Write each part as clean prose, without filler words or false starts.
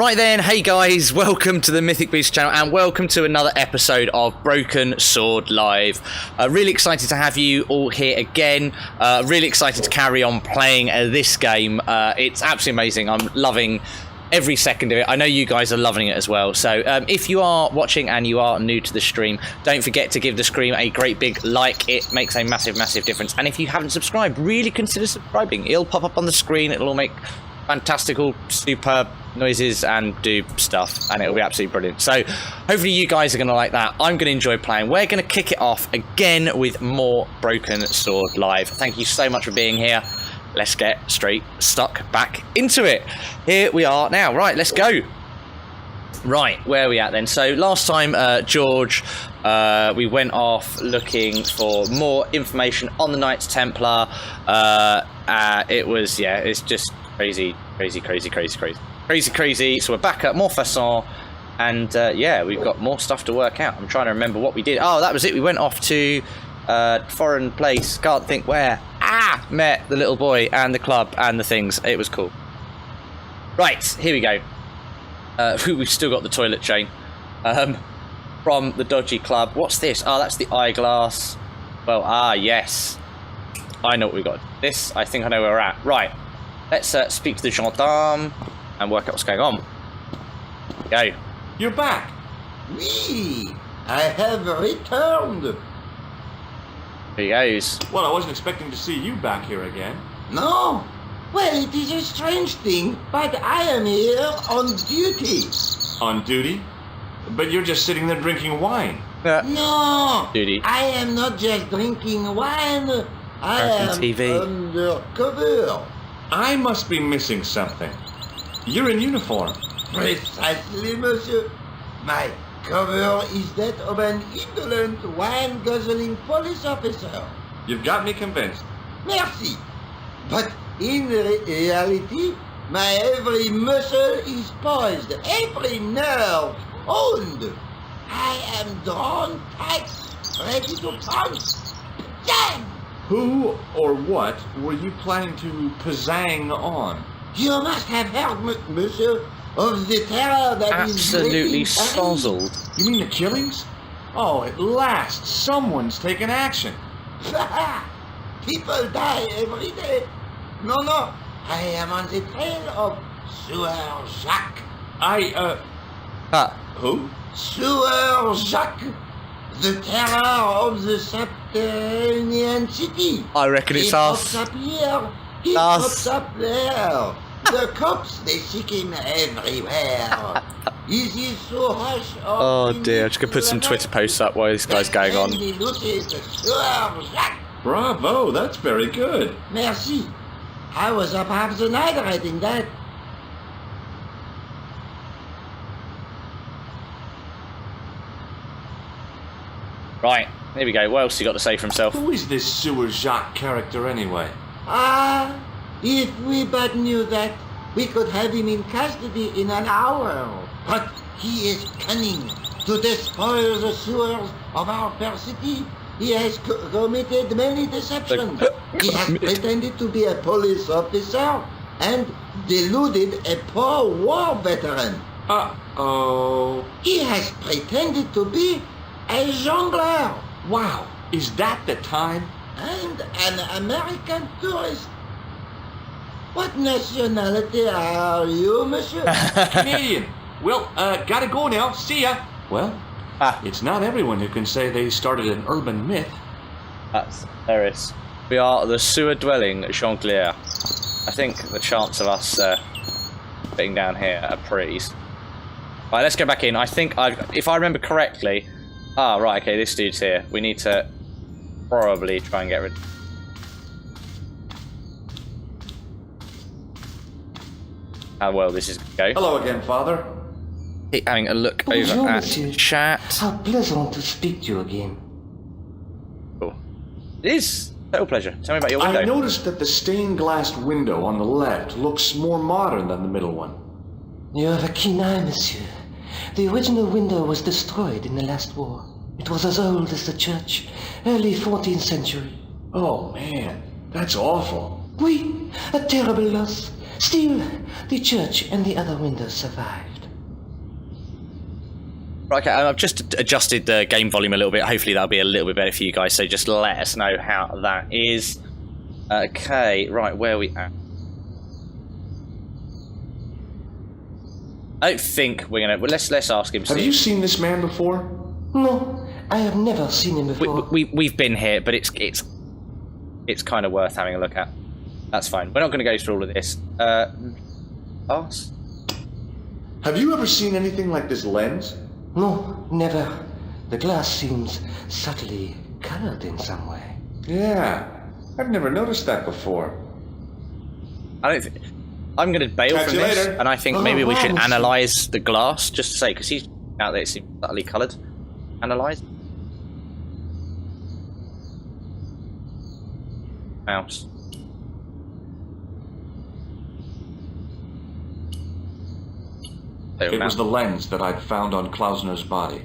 Right then, hey guys, welcome to the Mythic Booster Channel and welcome to another episode of Broken Sword Live. Really excited to have you all here again. Really excited to carry on playing this game. It's absolutely amazing. I'm loving every second of it. I know you guys are loving it as well. So if you are watching and you are new to the stream, don't forget to give the stream a great big like. It makes a massive, massive difference. And if you haven't subscribed, really consider subscribing. It'll pop up on the screen. It'll all make fantastical, superb noises and do stuff, and it'll be absolutely brilliant. So hopefully you guys are going to like that. I'm going to enjoy playing. We're going to kick it off again with more Broken Sword Live. Thank you so much for being here. Let's get stuck back into it. Here we are now. Right, let's go. Right, where are we at then? So last time, George, we went off looking for more information on the Knights Templar. It was, yeah, it's just crazy. So we're back at Montfaucon, and yeah, we've got more stuff to work out. I'm trying to remember what we did. Oh, that was it. We went off to foreign place, can't think where. Met the little boy and the club and the things. It was cool. Right, here we go. We've still got the toilet chain from the dodgy club. What's this? Oh, that's the eyeglass. Well, yes, I know what we've got. This, I think I know where we're at. Right, let's speak to the gendarme and work out what's going on. Go. You're back. Oui, I have returned. Here he goes. Well, I wasn't expecting to see you back here again. No? Well, it is a strange thing, but I am here on duty. On duty? But you're just sitting there drinking wine. No, Duty. I am not just drinking wine. I am TV. undercover. I must be missing something. You're in uniform. Precisely, monsieur. My cover is that of an indolent, wine-guzzling police officer. You've got me convinced. Merci. But in reality, my every muscle is poised, every nerve honed. I am drawn tight, ready to pounce. Damn! Who or what were you planning to pizzang on? You must have heard, monsieur, of the terror that is Absolutely raging Paris. sozzled. You mean the killings? Oh, at last, someone's taken action. People die every day. No, I am on the trail of Sewer Jacques. Who? Sewer Jacques, the terror of the subterranean city. I reckon it's He us. pops up here, he Us. pops up there. The cops, they seek him everywhere. Is he so harsh? Oh dear, I'm just going to put some Twitter posts up while this guy's going on. Bravo, that's very good. Merci. I was up half the night writing that. Right, here we go. What else you got to say for himself? Who is this Sewer Jacques character anyway? If we but knew that, we could have him in custody in an hour. But he is cunning to despoil the sewers of our fair city. He has committed many deceptions. He has pretended to be a police officer and deluded a poor war veteran. Uh-oh. He has pretended to be a jongleur. Wow, is that the time? And an American tourist. What nationality are you, monsieur? Canadian. Well, gotta go now. See ya. Well, it's not everyone who can say they started an urban myth. That's hilarious. We are the sewer-dwelling jongleur. I think the chance of us being down here are pretty... Right, let's go back in. I think, if I remember correctly... right, okay, this dude's here. We need to probably try and get rid... How well this is going to go. Hello again, Father. Having a look Bonjour, over at monsieur. chat. How pleasant to speak to you again. Cool. It is a total pleasure. Tell me about your window. I noticed that the stained glass window on the left looks more modern than the middle one. You have a keen eye, monsieur. The original window was destroyed in the last war. It was as old as the church, early 14th century. Oh, man, that's awful. Oui, a terrible loss. Still, the church and the other windows survived. Okay, I've just adjusted the game volume a little bit. Hopefully that'll be a little bit better for you guys, so just let us know how that is. Okay, right, where are we at? I don't think we're gonna... Well, let's ask him. Have you seen this man before? No, I have never seen him before. We've been here, but it's kind of worth having a look at. That's fine. We're not going to go through all of this. Ask. Have you ever seen anything like this lens? No, never. The glass seems subtly colored in some way. Yeah, I've never noticed that before. I'm going to bail Catch from you this, later. and I think maybe we should analyse the glass, just to say, because he's out there, it seems subtly coloured. Analyse. Mouse. It was the lens that I'd found on Klausner's body.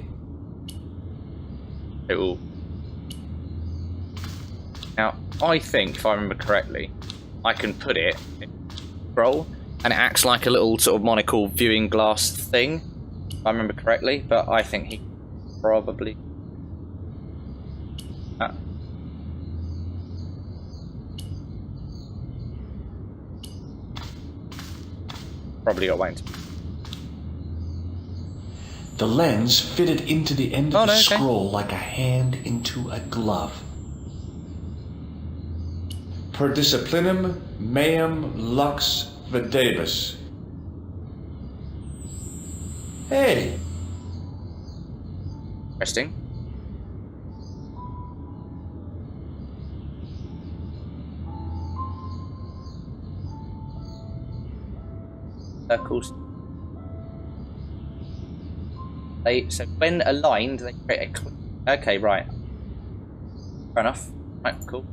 Now, I think, if I remember correctly, I can put it in scroll, and it acts like a little sort of monocle viewing glass thing, if I remember correctly, but I think he probably... Probably got wait. The lens fitted into the end of the scroll like a hand into a glove. Per disciplinum meum lux videbus. Hey! Interesting. Circles. So when aligned, they create a... Okay, right. Fair enough. Right, cool.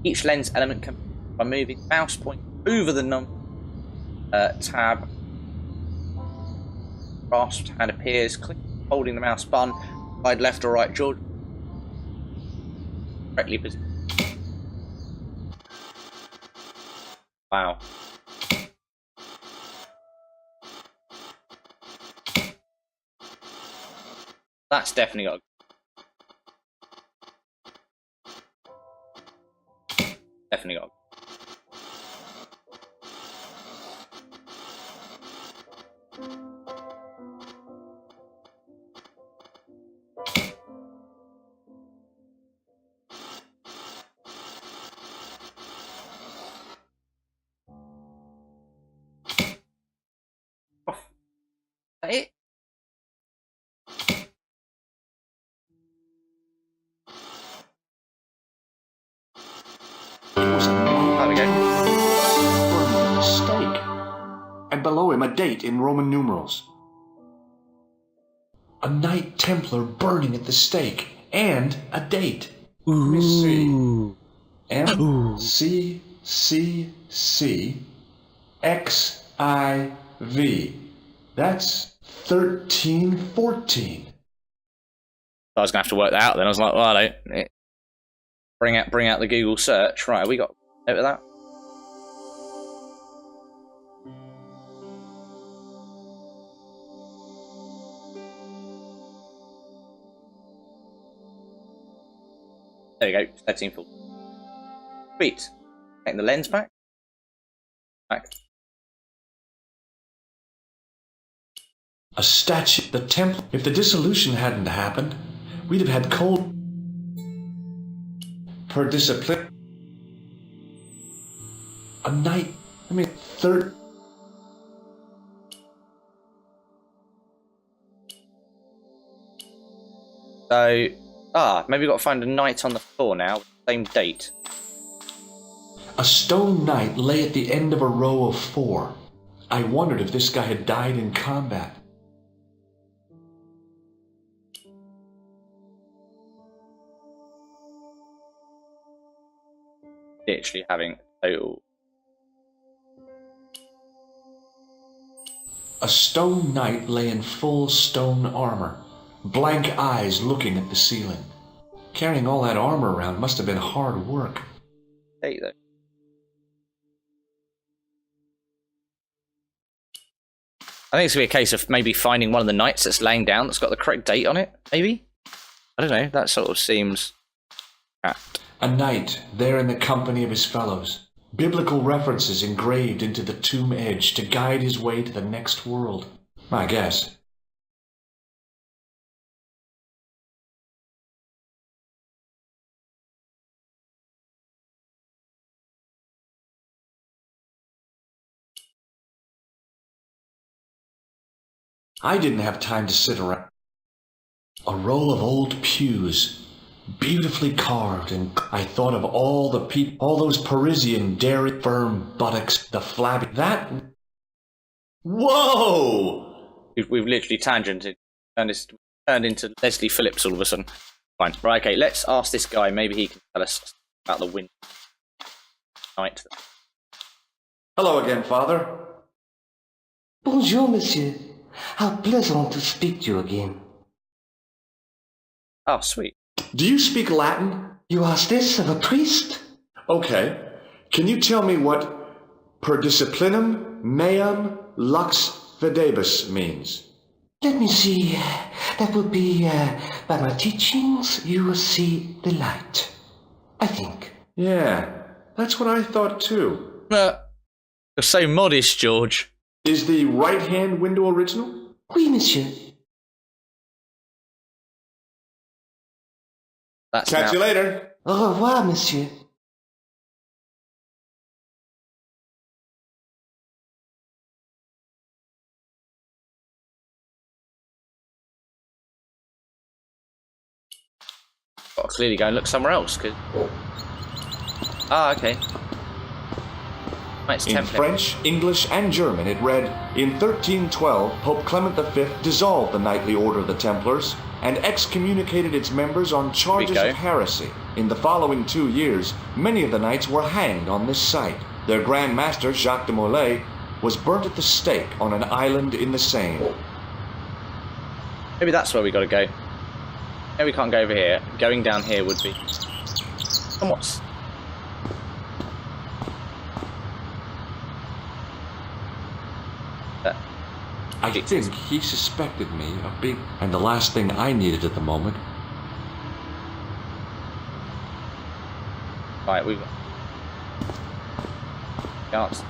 Each lens element can by moving the mouse point over the tab. Grasped hand appears. Click holding the mouse button. Side left or right jaw. Correctly positioned. Wow. That's definitely got. Definitely got. It. It was a There we go. burning stake. And below him a date in Roman numerals. A Knight Templar burning at the stake. And a date. Let me see. MCCCXIV. That's 1314. I was gonna have to work that out then. I was like, well, bring out the Google search. Right, have we got note of that? There you go, 13.4. Sweet. Taking the lens back. A statue. The temple. If the dissolution hadn't happened, we'd have had cold. Per discipline. A night. I mean, third. So, maybe we've got to find a knight on the floor now with the same date. A stone knight lay at the end of a row of 4. I wondered if this guy had died in combat. Literally having a total. A stone knight lay in full stone armor, blank eyes looking at the ceiling. Carrying all that armor around must have been hard work. Date though. I think it's going to be a case of maybe finding one of the knights that's laying down that's got the correct date on it, maybe? I don't know, that sort of seems apt. A knight there in the company of his fellows. Biblical references engraved into the tomb edge to guide his way to the next world. I guess. I didn't have time to sit around. A row of old pews, beautifully carved, and I thought of all the people, all those Parisian dairy firm buttocks, the flabby, that... Whoa! We've literally tangented, turned into Leslie Phillips all of a sudden. Fine. Right, okay, let's ask this guy, maybe he can tell us about the wind. Night. Hello again, Father. Bonjour, monsieur. How pleasant to speak to you again. Oh, sweet. Do you speak Latin? You ask this of a priest? Okay. Can you tell me what per disciplinum meam lux fidebus means? Let me see. That would be, by my teachings, you will see the light. I think. Yeah, that's what I thought too. You're so modest, George. Is the right-hand window original? Oui, monsieur. That's Catch now. you later. Au revoir, monsieur. Got to clearly go and look somewhere else. Cause... Ah, okay. Knights In Templar. French, English, and German, it read, in 1312, Pope Clement V dissolved the knightly order of the Templars and excommunicated its members on charges of heresy. In the following 2 years, many of the knights were hanged on this site. Their Grand Master, Jacques de Molay, was burnt at the stake on an island in the Seine. Maybe that's where we got to go. Maybe we can't go over here. Going down here would be somewhat... I think he suspected me of being... And the last thing I needed at the moment... Right, we've got...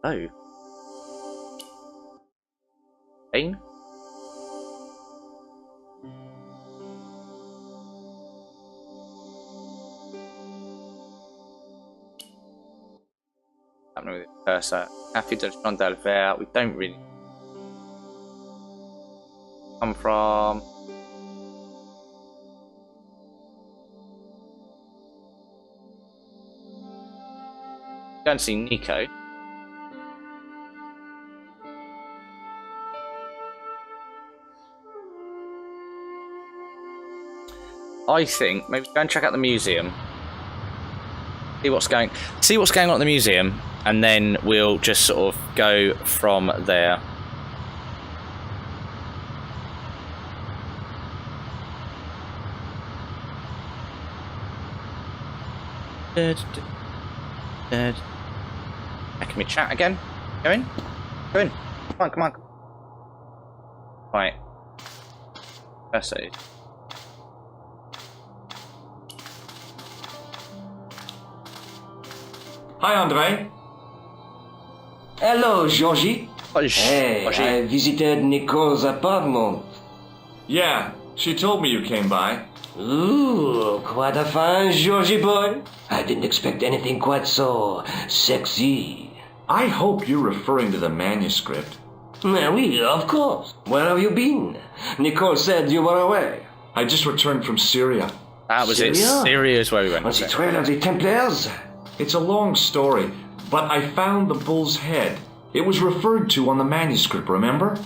Oh. Pain? Happening with the cursor. Happy to Jean Delvert. We don't really come from. Go and see Nico. I think maybe go and check out the museum. See what's going on at the museum, and then we'll just sort of go from there. Can we chat again? Go in. Go in. Come on, come on. Right. That's it. Hi, Andre. Hello, Georgie. Hey, I visited Nicole's apartment. Yeah, she told me you came by. Ooh, quite a fine Georgie boy. I didn't expect anything quite so sexy. I hope you're referring to the manuscript. Oui, of course. Where have you been? Nicole said you were away. I just returned from Syria. That was it. Syria is where we went. On the trail of the Templars? It's a long story, but I found the bull's head. It was referred to on the manuscript, remember?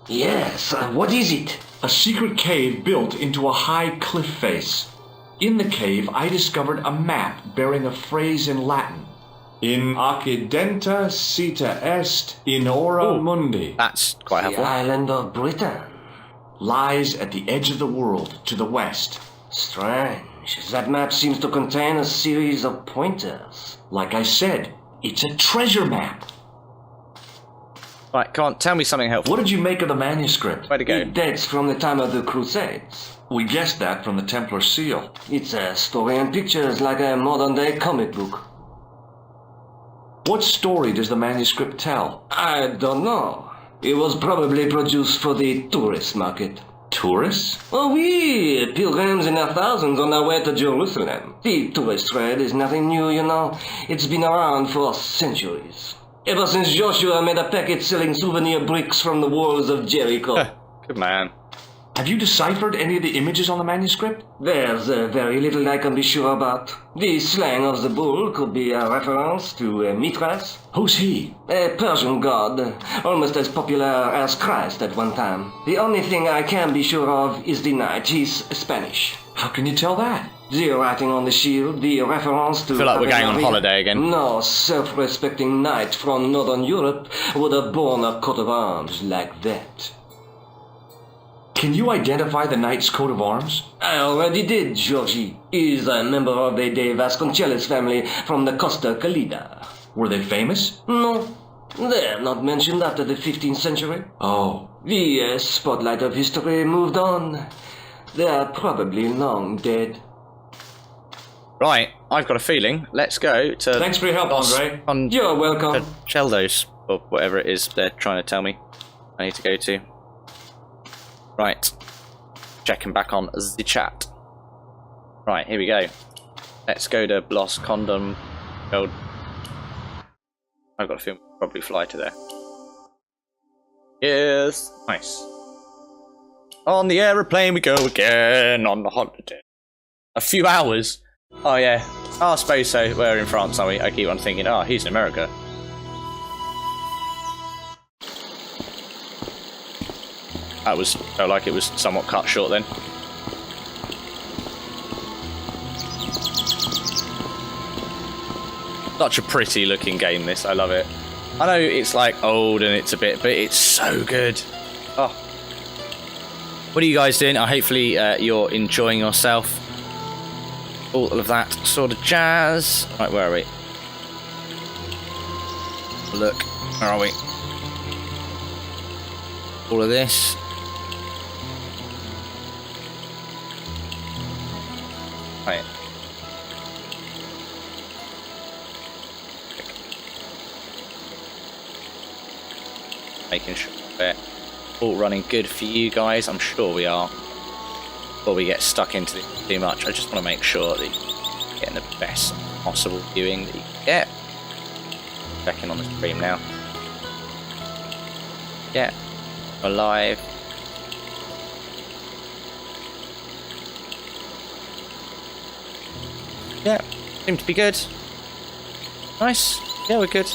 Yes, what is it? A secret cave built into a high cliff face. In the cave, I discovered a map bearing a phrase in Latin. In accidenta cita est in ora mundi. That's quite helpful. The island of Britain. Lies at the edge of the world, to the west. Strange. That map seems to contain a series of pointers. Like I said, it's a treasure map. Right, come on, tell me something helpful. What did you make of the manuscript? Where'd it go? It dates from the time of the Crusades. We guessed that from the Templar seal. It's a story and pictures like a modern-day comic book. What story does the manuscript tell? I don't know. It was probably produced for the tourist market. Tourists? Oh, we pilgrims in their thousands on their way to Jerusalem. The tourist trade is nothing new, you know. It's been around for centuries. Ever since Joshua made a packet selling souvenir bricks from the walls of Jericho. Good man. Have you deciphered any of the images on the manuscript? There's very little I can be sure about. The slang of the bull could be a reference to Mithras. Who's he? A Persian god, almost as popular as Christ at one time. The only thing I can be sure of is the knight. He's Spanish. How can you tell that? The writing on the shield, the reference to... I feel like we're going on holiday again. No self-respecting knight from Northern Europe would have borne a coat of arms like that. Can you identify the knight's coat of arms? I already did, Georgie. He's a member of the De Vasconcelos family from the Costa Calida. Were they famous? No, they're not mentioned after the 15th century. Oh. The spotlight of history moved on. They're probably long dead. Right, I've got a feeling. Let's go to... Thanks for your help, Andre. You're welcome. Cheldos, or whatever it is they're trying to tell me I need to go to. Right. Checking back on the chat. Right, here we go. Let's go to Blos Condom. Gold. I've got a feeling we'll probably fly to there. Yes. Nice. On the aeroplane we go again on the holiday. A few hours? Oh yeah. Oh, I suppose so. We're in France, aren't we? I keep on thinking, oh, he's in America. That felt like it was somewhat cut short then. Such a pretty looking game, this. I love it. I know it's like old and it's a bit, but it's so good. Oh. What are you guys doing? Hopefully you're enjoying yourself. All of that sort of jazz. Right, where are we? Look, where are we? All of this. Right. Making sure we're all running good for you guys. I'm sure we are. Before we get stuck into it too much, I just want to make sure that you're getting the best possible viewing that you can get. Checking on the stream now. Yeah, we're live. Yeah, seem to be good. Nice. Yeah, we're good.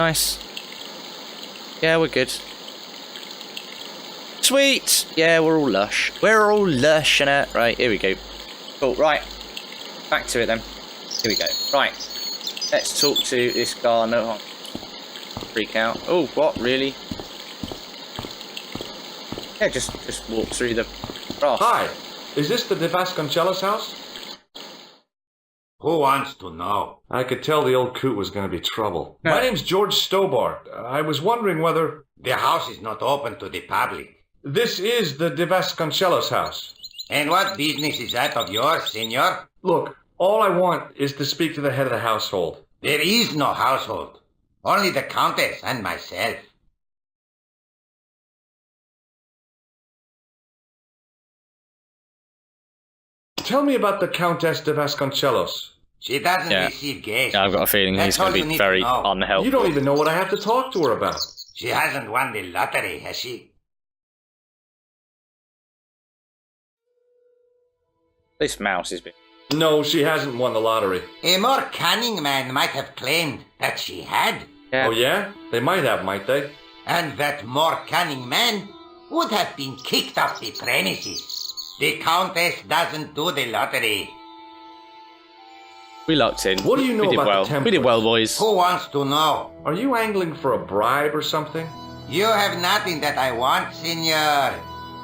Nice. Yeah, we're good. Sweet! Yeah, we're all lush. We're all lush in it. Right, here we go. Cool, right. Back to it then. Here we go. Right. Let's talk to this guy. No, freak out. Oh, what? Really? Yeah, just walk through the grass. Hi. Is this the De Vasconcelos house? Who wants to know? I could tell the old coot was going to be trouble. No. My name's George Stobart. I was wondering whether... The house is not open to the public. This is the De Vasconcelos house. And what business is that of yours, senor? Look, all I want is to speak to the head of the household. There is no household. Only the Countess and myself. Tell me about the Countess de Vasconcelos. She doesn't receive guests. Yeah, I've got a feeling he's going to be very unhelpful. You don't even know what I have to talk to her about. She hasn't won the lottery, has she? This mouse is big. No, she hasn't won the lottery. A more cunning man might have claimed that she had. Yeah. Oh yeah? They might have, might they? And that more cunning man would have been kicked off the premises. The Countess doesn't do the lottery. We lucked in. What do you know we did about well. the Templars? We did well, boys. Who wants to know? Are you angling for a bribe or something? You have nothing that I want, senor,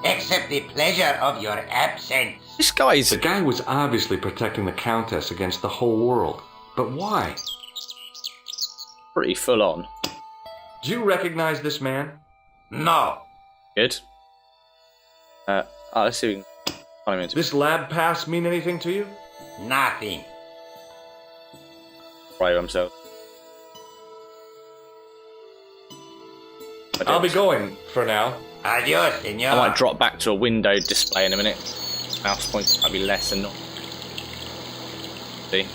except the pleasure of your absence. This guy's... The guy was obviously protecting the Countess against the whole world. But why? pretty full on. Do you recognize this man? No. Good. Let's see if we can find him into This lab pass mean anything to you? Nothing. Right himself. I'll be going for now. Adios, senor. I might drop back to a window display in a minute. Mouse points might be less than not. See?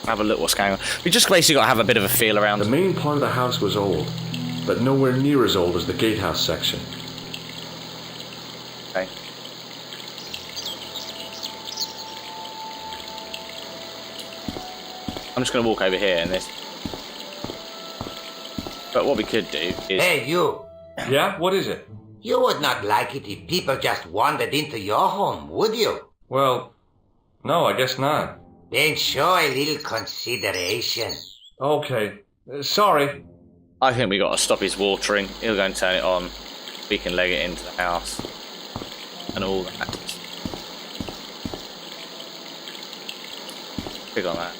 Have a look what's going on. We just basically got to have a bit of a feel around. The main part of the house was old, but nowhere near as old as the gatehouse section. Okay. I'm just going to walk over here and this. But what we could do is... Hey, you. Yeah? What is it? You would not like it if people just wandered into your home, would you? Well, no, I guess not. Then show a little consideration. Okay. Sorry. I think we got to stop his watering. He'll go and turn it on. We can leg it into the house. And all that. Click on that.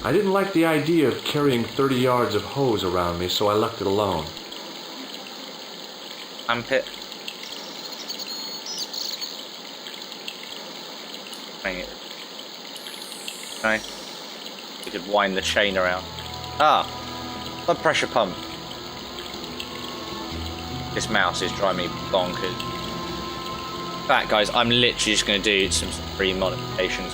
I didn't like the idea of carrying 30 yards of hose around me, so I left it alone. Armpit. Hang it. Okay. We could wind the chain around. Ah! Blood pressure pump. This mouse is driving me bonkers. In fact, guys, I'm literally just going to do some free modifications.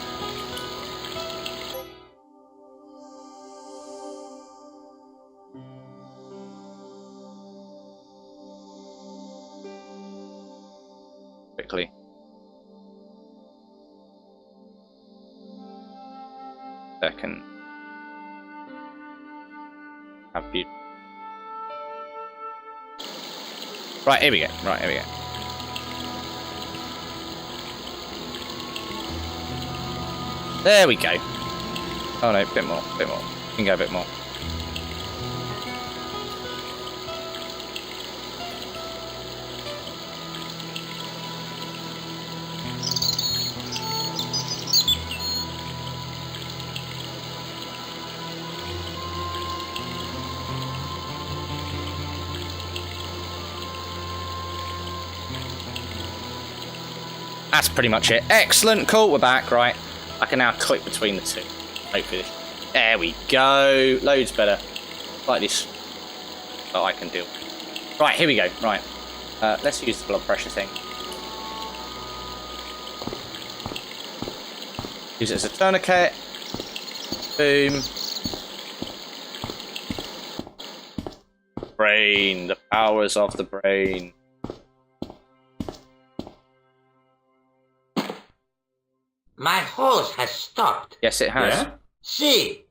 Quickly. Second. Have you? Right, here we go. Right, here we go. There we go. Oh no, bit more, bit more. You can go a bit more. That's pretty much it. Excellent, cool, we're back, right. I can now click between the two. Hopefully. There we go. Loads better. Like this. That I can do. Right, here we go. Right. Let's use the blood pressure thing. Use it as a tourniquet. Boom. Brain. The powers of the brain. My hose has stopped. Yes, it has. Yeah? See,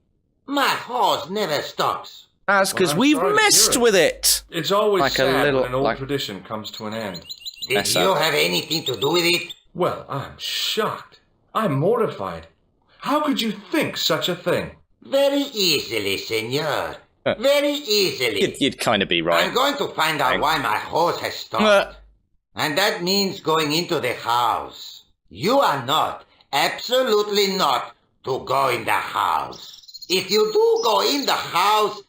my hose never stops. That's because we've sorry to hear messed it. with it. It's always Like a sad little- when an old like- tradition comes to an end. Did Mess you up. have anything to do with it? Well, I'm shocked. I'm mortified. How could you think such a thing? Very easily, senor. Huh. Very easily. You'd kind of be right. I'm going to find out why my hose has stopped. And that means going into the house. You are not, absolutely not, to go in the house. If you do go in the house,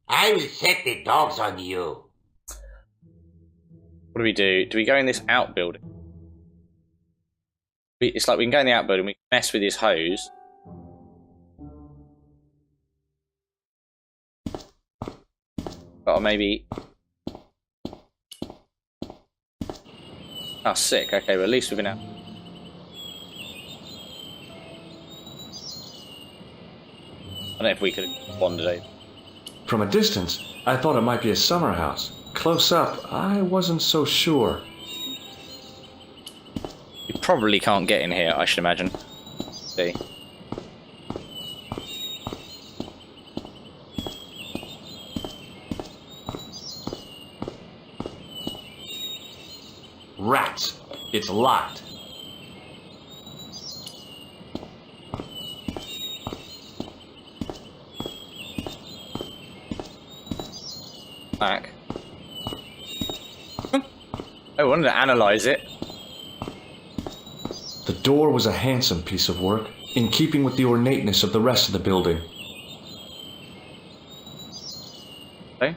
I will set the dogs on you. What do we do? Do we go in this outbuilding? It's like we can go in the outbuilding, we can mess with his hose. Or maybe... Oh, sick. Okay, well, at least we've been out. I don't know if we could have wandered over. From a distance, I thought it might be a summer house. Close up, I wasn't so sure. You probably can't get in here, I should imagine. See. Rats. It's locked. back. I wanted to analyze it. The door was a handsome piece of work, in keeping with the ornateness of the rest of the building. Okay.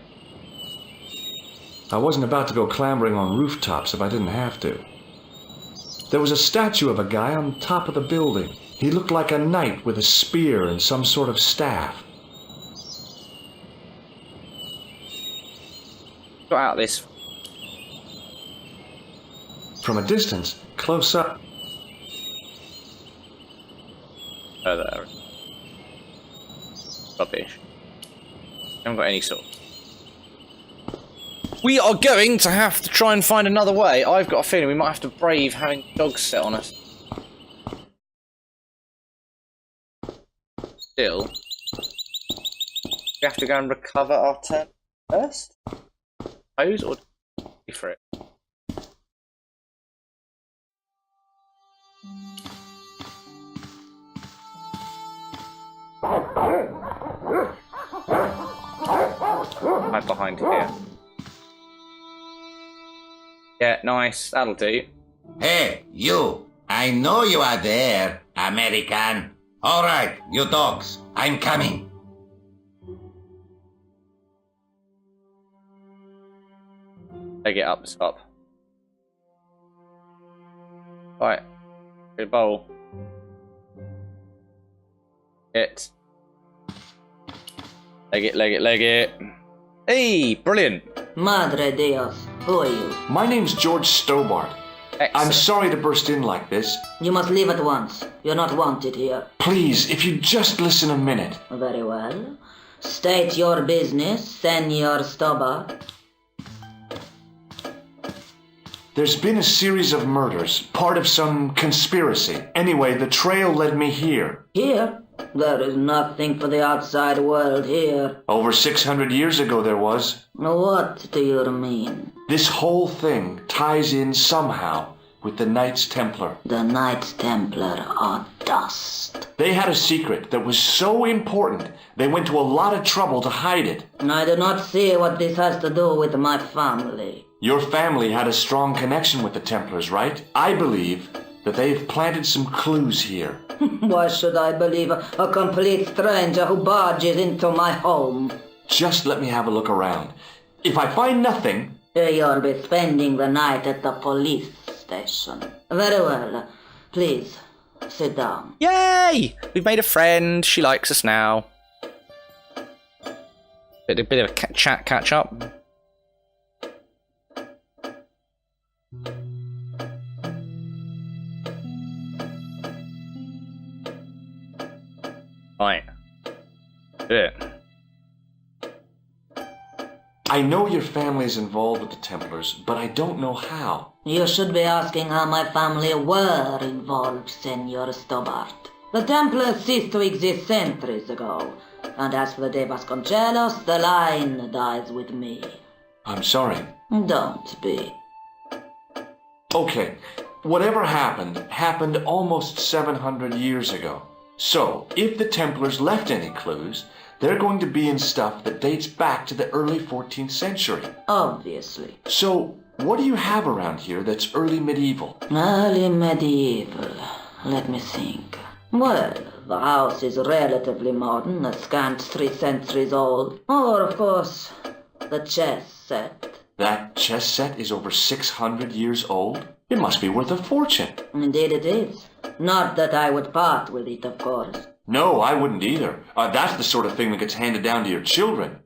I wasn't about to go clambering on rooftops if I didn't have to. There was a statue of a guy on top of the building. He looked like a knight with a spear and some sort of staff. Got out of this. From a distance, close up. Oh, there. Rubbish. Haven't got any sort. We are going to have to try and find another way. I've got a feeling we might have to brave having dogs set on us. Still, we have to go and recover our turn first? Pose or go for it? I'm behind here. Yeah, nice. That'll do. Hey, you! I know you are there, American. All right, you dogs, I'm coming. Take it up, stop. Right. Good bowl. It. Leg it, leg it, leg it. Hey, brilliant. Madre Dios, who are you? My name's George Stobart. I'm Excellent. sorry to burst in like this. You must leave at once. You're not wanted here. Please, if you just listen a minute. Very well. State your business, Senor Stobart. There's been a series of murders, part of some conspiracy. Anyway, the trail led me here. Here? There is nothing for the outside world here. Over 600 years ago there was. What do you mean? This whole thing ties in somehow with the Knights Templar. The Knights Templar are dust. They had a secret that was so important, they went to a lot of trouble to hide it. I do not see what this has to do with my family. Your family had a strong connection with the Templars, right? I believe that they've planted some clues here. Why should I believe a complete stranger who barges into my home? Just let me have a look around. If I find nothing... You'll be spending the night at the police station. Very well. Please, sit down. Yay! We've made a friend. She likes us now. Bit of a chat catch up. Right. Do it. I know your family's involved with the Templars, but I don't know how. You should be asking how my family were involved, Senor Stobart. The Templars ceased to exist centuries ago, and as for De Vasconcelos, the line dies with me. I'm sorry. Don't be. Okay, whatever happened almost 700 years ago. So, if the Templars left any clues, they're going to be in stuff that dates back to the early 14th century. Obviously. So, what do you have around here that's early medieval? Early medieval. Let me think. Well, the house is relatively modern, a scant 3 centuries old. Or, of course, the chess set. That chess set is over 600 years old? It must be worth a fortune. Indeed it is. Not that I would part with it, of course. No, I wouldn't either. That's the sort of thing that gets handed down to your children.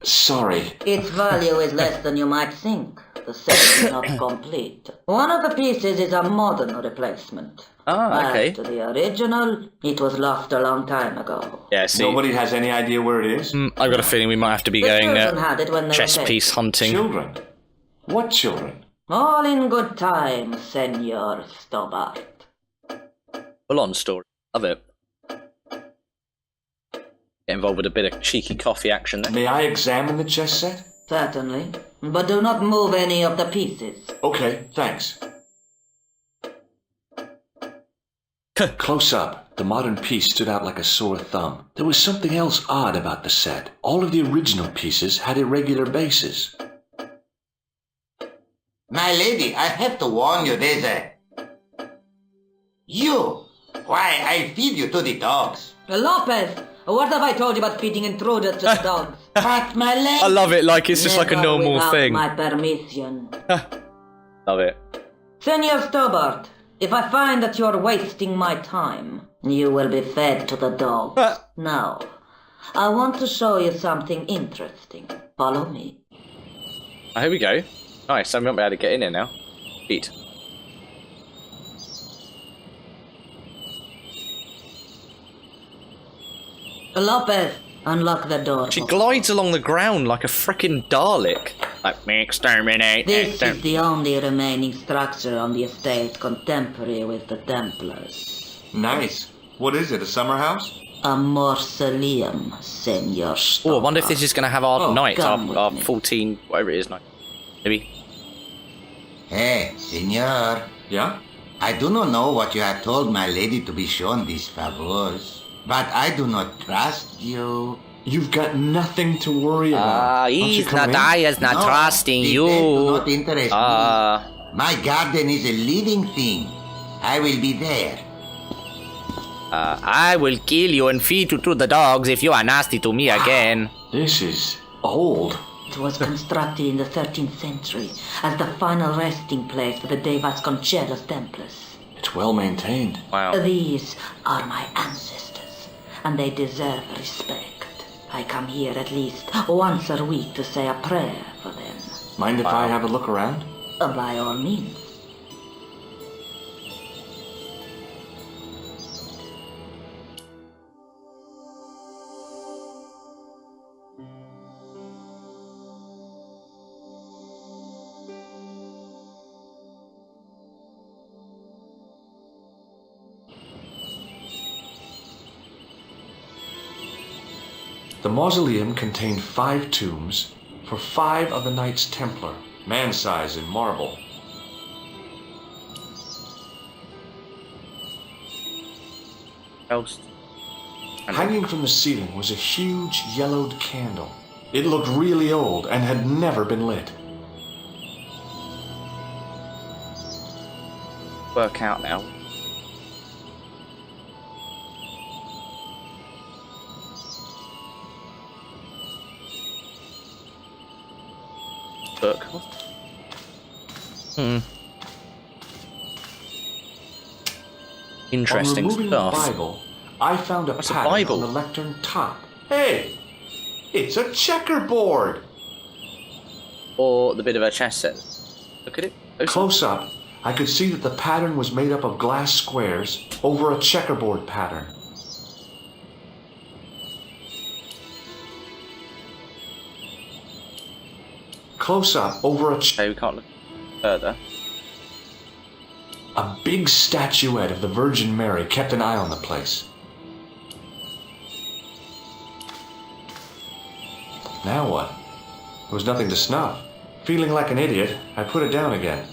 Sorry. Its value is less than you might think. The set is not complete. One of the pieces is a modern replacement. Ah, okay. As to the original, it was lost a long time ago. Yeah, see. Nobody has any idea where it is? I've got a feeling we might have to be The going children had it when they were chess kids. piece hunting. Children? What children? All in good time, Senor Stobart. Full on story. Love it. Get involved with a bit of cheeky coffee action there. May I examine the chess set? Certainly. But do not move any of the pieces. Okay, thanks. Close up. The modern piece stood out like a sore thumb. There was something else odd about the set. All of the original pieces had irregular bases. My lady, I have to warn you, there's a... You! Why, I'll feed you to the dogs. Lopez, what have I told you about feeding intruders to the dogs? But my lady... I love it, like it's just like a Never normal without thing. my permission. Love it. Senor Stobart, if I find that you're wasting my time, you will be fed to the dogs. Now, I want to show you something interesting. Follow me. Oh, here we go. Nice, I won't be able to get in here now. Beat. Lopez, unlock the door. She glides along the ground like a frickin' Dalek. Like, me exterminate. This is the only remaining structure on the estate contemporary with the Templars. Nice. What is it, a summer house? A mausoleum, Senor Stobart. Oh, I wonder if this is going to have our night, come with our me. 14, whatever it is, night. Maybe. Hey, senor. Yeah? I do not know what you have told my lady to be shown these favors, but I do not trust you. You've got nothing to worry about. He's not, I is not No, trusting the you. bed do not interest Ah. me. My garden is a living thing. I will be there. I will kill you and feed you to the dogs if you are nasty to me again. This is old. It was constructed in the 13th century as the final resting place for the De Vasconcelos Templars. It's well maintained. Wow. These are my ancestors, and they deserve respect. I come here at least once a week to say a prayer for them. Mind if I have a look around? By all means. The mausoleum contained 5 tombs for 5 of the Knights Templar, man-size in marble. Else. Hanging from the ceiling was a huge yellowed candle. It looked really old and had never been lit. Work out now. Book. Interesting On removing stuff. the Bible, I found a What's a pattern Bible? on the lectern top. Hey! It's a checkerboard! Or the bit of a chess set. Look at it. Close up, I could see that the pattern was made up of glass squares over a checkerboard pattern. Close up, over Okay, we can't look further. a big statuette of the Virgin Mary kept an eye on the place. Now what? There was nothing to snuff. Feeling like an idiot, I put it down again.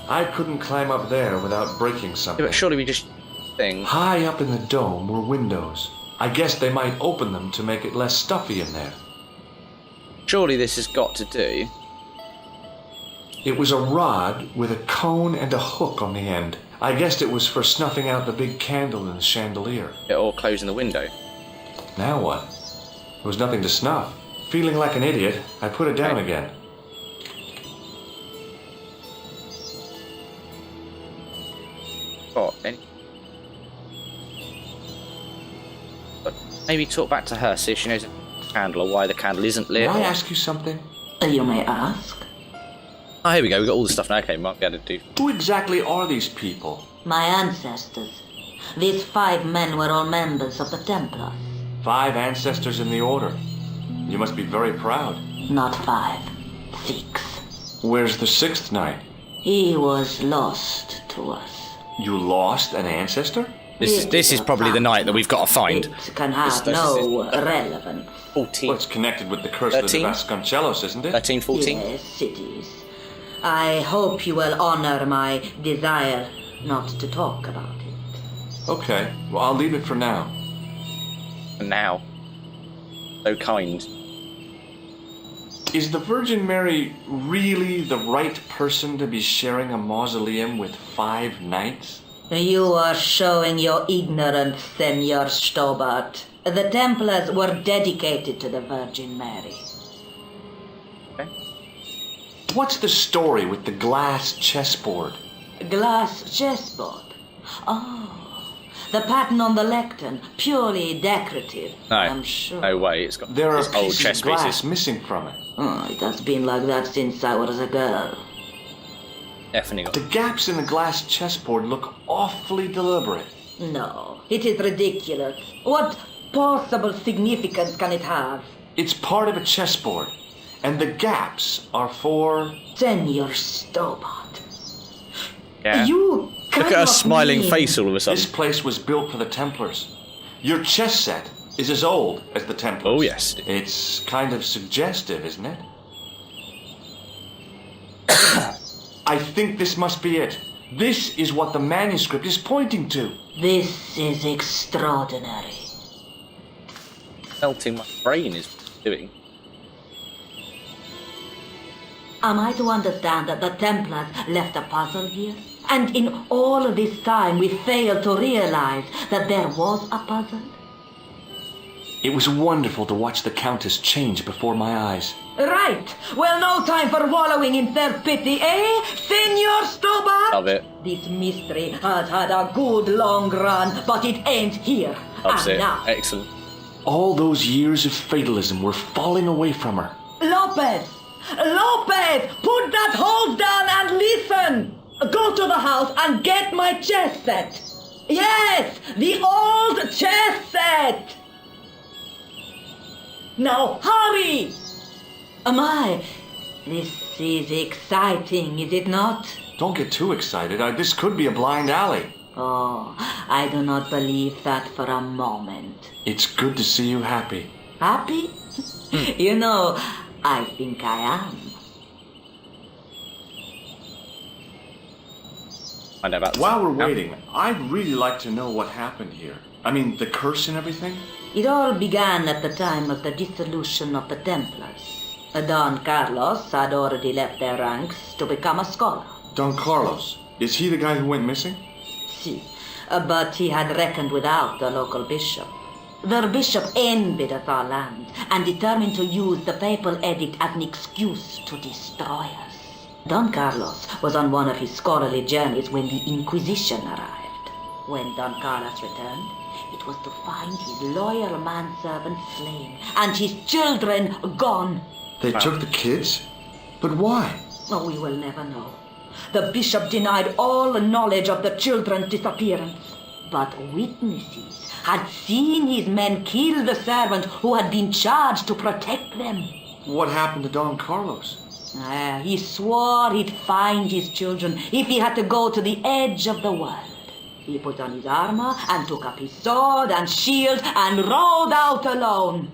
I couldn't climb up there without breaking Yeah, something. but surely we just thing. High up in the dome were windows. I guess they might open them to make it less stuffy in there. Surely this has got to do. It was a rod with a cone and a hook on the end. I guessed it was for snuffing out the big candle in the chandelier. It all closing the window. Now what? There was nothing to snuff. Feeling like an idiot, I put it down again. Oh, but maybe talk back to her, see if she knows the candle or why the candle isn't lit. May I ask you something? You may ask. Oh, here we go. We've got all the stuff now. Okay, might be able to do. Who exactly are these people? My ancestors. These 5 men were all members of the Templars. 5 ancestors in the order. You must be very proud. Not 5, 6. Where's the 6th knight? He was lost to us. You lost an ancestor? This is probably the night that we've got to find. It can have This no relevance. 14. Well, it's connected with the curse of the 13? Vasconcelos, isn't it? 13, 14? Yes, it is. I hope you will honor my desire not to talk about it. Okay, well, I'll leave it for now. And now. So kind. Is the Virgin Mary really the right person to be sharing a mausoleum with 5 knights? You are showing your ignorance, Senor Stobart. The Templars were dedicated to the Virgin Mary. Okay. What's the story with the glass chessboard? Glass chessboard. Oh, the pattern on the lectern, purely decorative, No, I'm sure. no way. It's got There are it's old pieces chess of glass pieces. missing from it. Oh, it has been like that since I was a girl. Definitely got. The gaps in the glass chessboard look awfully deliberate. No, it is ridiculous. What possible significance can it have? It's part of a chessboard, and the gaps are for... Senor Stobart. Yeah. You Look at her smiling face all of a This sudden. place was built for the Templars. Your chess set is as old as the Templars. Oh, yes. It's kind of suggestive, isn't it? I think this must be it. This is what the manuscript is pointing to. This is extraordinary. Melting my brain is doing. Am I to understand that the Templars left a puzzle here? And in all of this time we failed to realize that there was a puzzle? It was wonderful to watch the Countess change before my eyes. Right! Well, no time for wallowing in self-pity, eh, Senor Stobart? Love it. This mystery has had a good long run, but it ends here. Loves and it. now, Excellent. All those years of fatalism were falling away from her. Lopez! Lopez! Put that hose down and listen! Go to the house and get my chess set! Yes! The old chess set! Now hurry! My, this is exciting, is it not? Don't get too excited. This could be a blind alley. Oh, I do not believe that for a moment. It's good to see you happy. Happy? You know, I think I am. I know about this. While we're Yeah. waiting, I'd really like to know what happened here. I mean, the curse and everything. It all began at the time of the dissolution of the Templars. Don Carlos had already left their ranks to become a scholar. Don Carlos, is he the guy who went missing? See, but he had reckoned without the local bishop. The bishop envied us our land and determined to use the papal edict as an excuse to destroy us. Don Carlos was on one of his scholarly journeys when the Inquisition arrived. When Don Carlos returned, it was to find his loyal manservant slain and his children gone. They took the kids? But why? Oh, we will never know. The bishop denied all knowledge of the children's disappearance. But witnesses had seen his men kill the servant who had been charged to protect them. What happened to Don Carlos? He swore he'd find his children if he had to go to the edge of the world. He put on his armor and took up his sword and shield and rode out alone.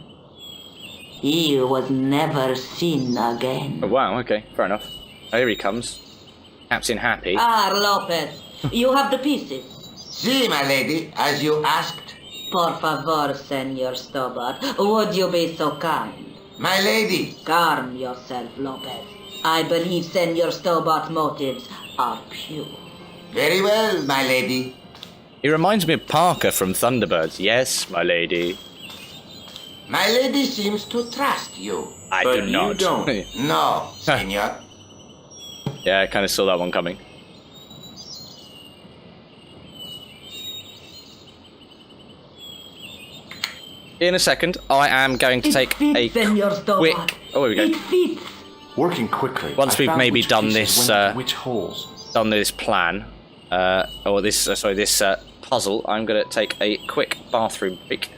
He was never seen again. Oh, wow, okay, fair enough. Oh, here he comes. Captain Happy. Ah, Lopez, you have the pieces. See, my lady, as you asked. Por favor, Senor Stobart, would you be so kind? My lady. Calm yourself, Lopez. I believe Senor Stobart's motives are pure. Very well, my lady. He reminds me of Parker from Thunderbirds. Yes, my lady. My lady seems to trust you. I But do not. you don't. No, senor. Yeah, I kind of saw that one coming. In a second, I am going to take a Senor Stobart. quick... Oh, here we It go. fits. Working quickly. Once I we've found maybe which done pieces this, went into which holes. Done this plan, or this, this puzzle, I'm going to take a quick bathroom break.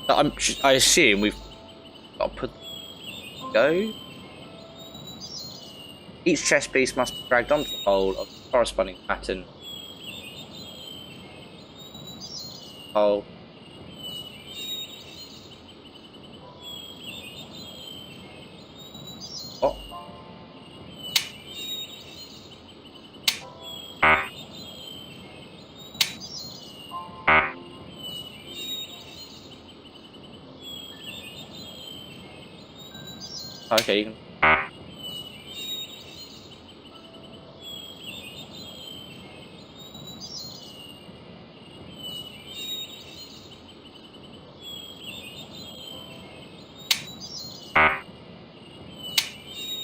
I assume we've got to put... Go? Each chess piece must be dragged onto the hole of the corresponding pattern. Hole. Oh. Okay, you can...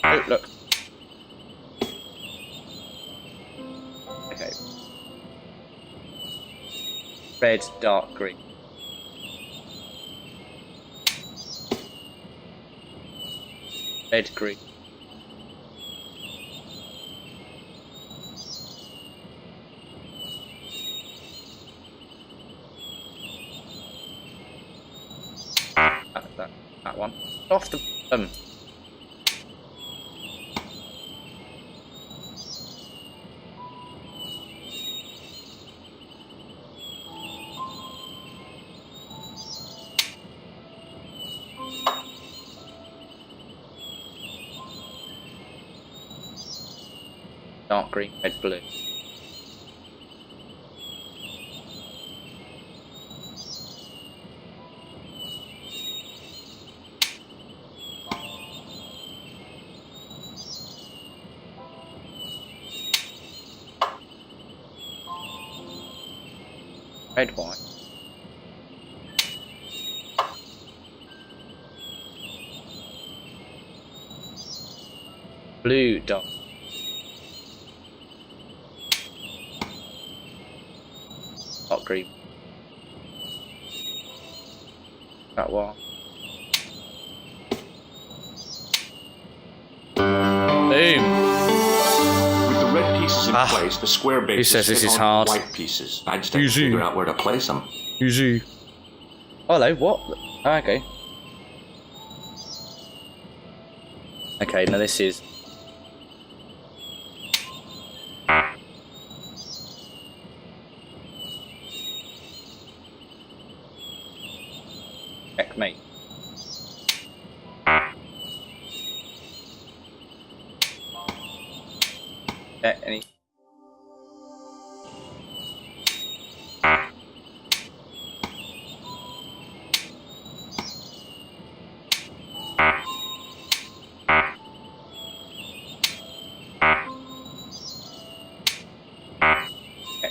Oh, look. Okay. Red, dark green. Red, green. That one. Off the dark green, red, blue. Red, white. Blue, dark. Dark green. That one. Boom. With the red pieces in place, the square Who bases says this fit is on hard? white pieces. I just have to Easy. figure out where to place them. Easy. Hello, what? Oh, okay. Okay, now this is... Checkmate. Any...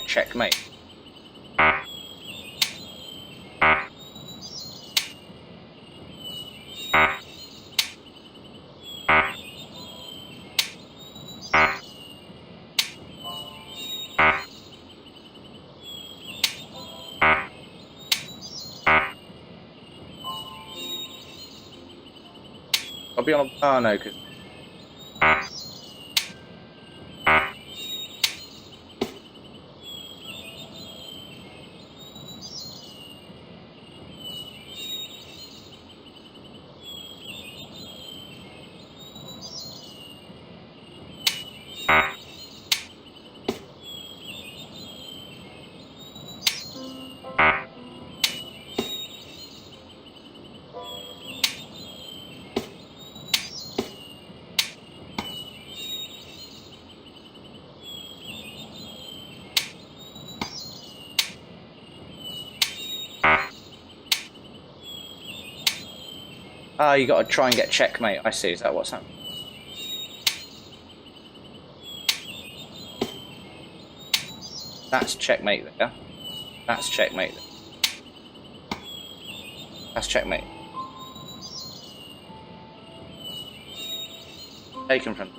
Checkmate. I'll be on a... Oh no, because... Ah, you got to try and get checkmate. I see. Is that what's happening? That's checkmate there. That's checkmate there. That's checkmate. Taken from...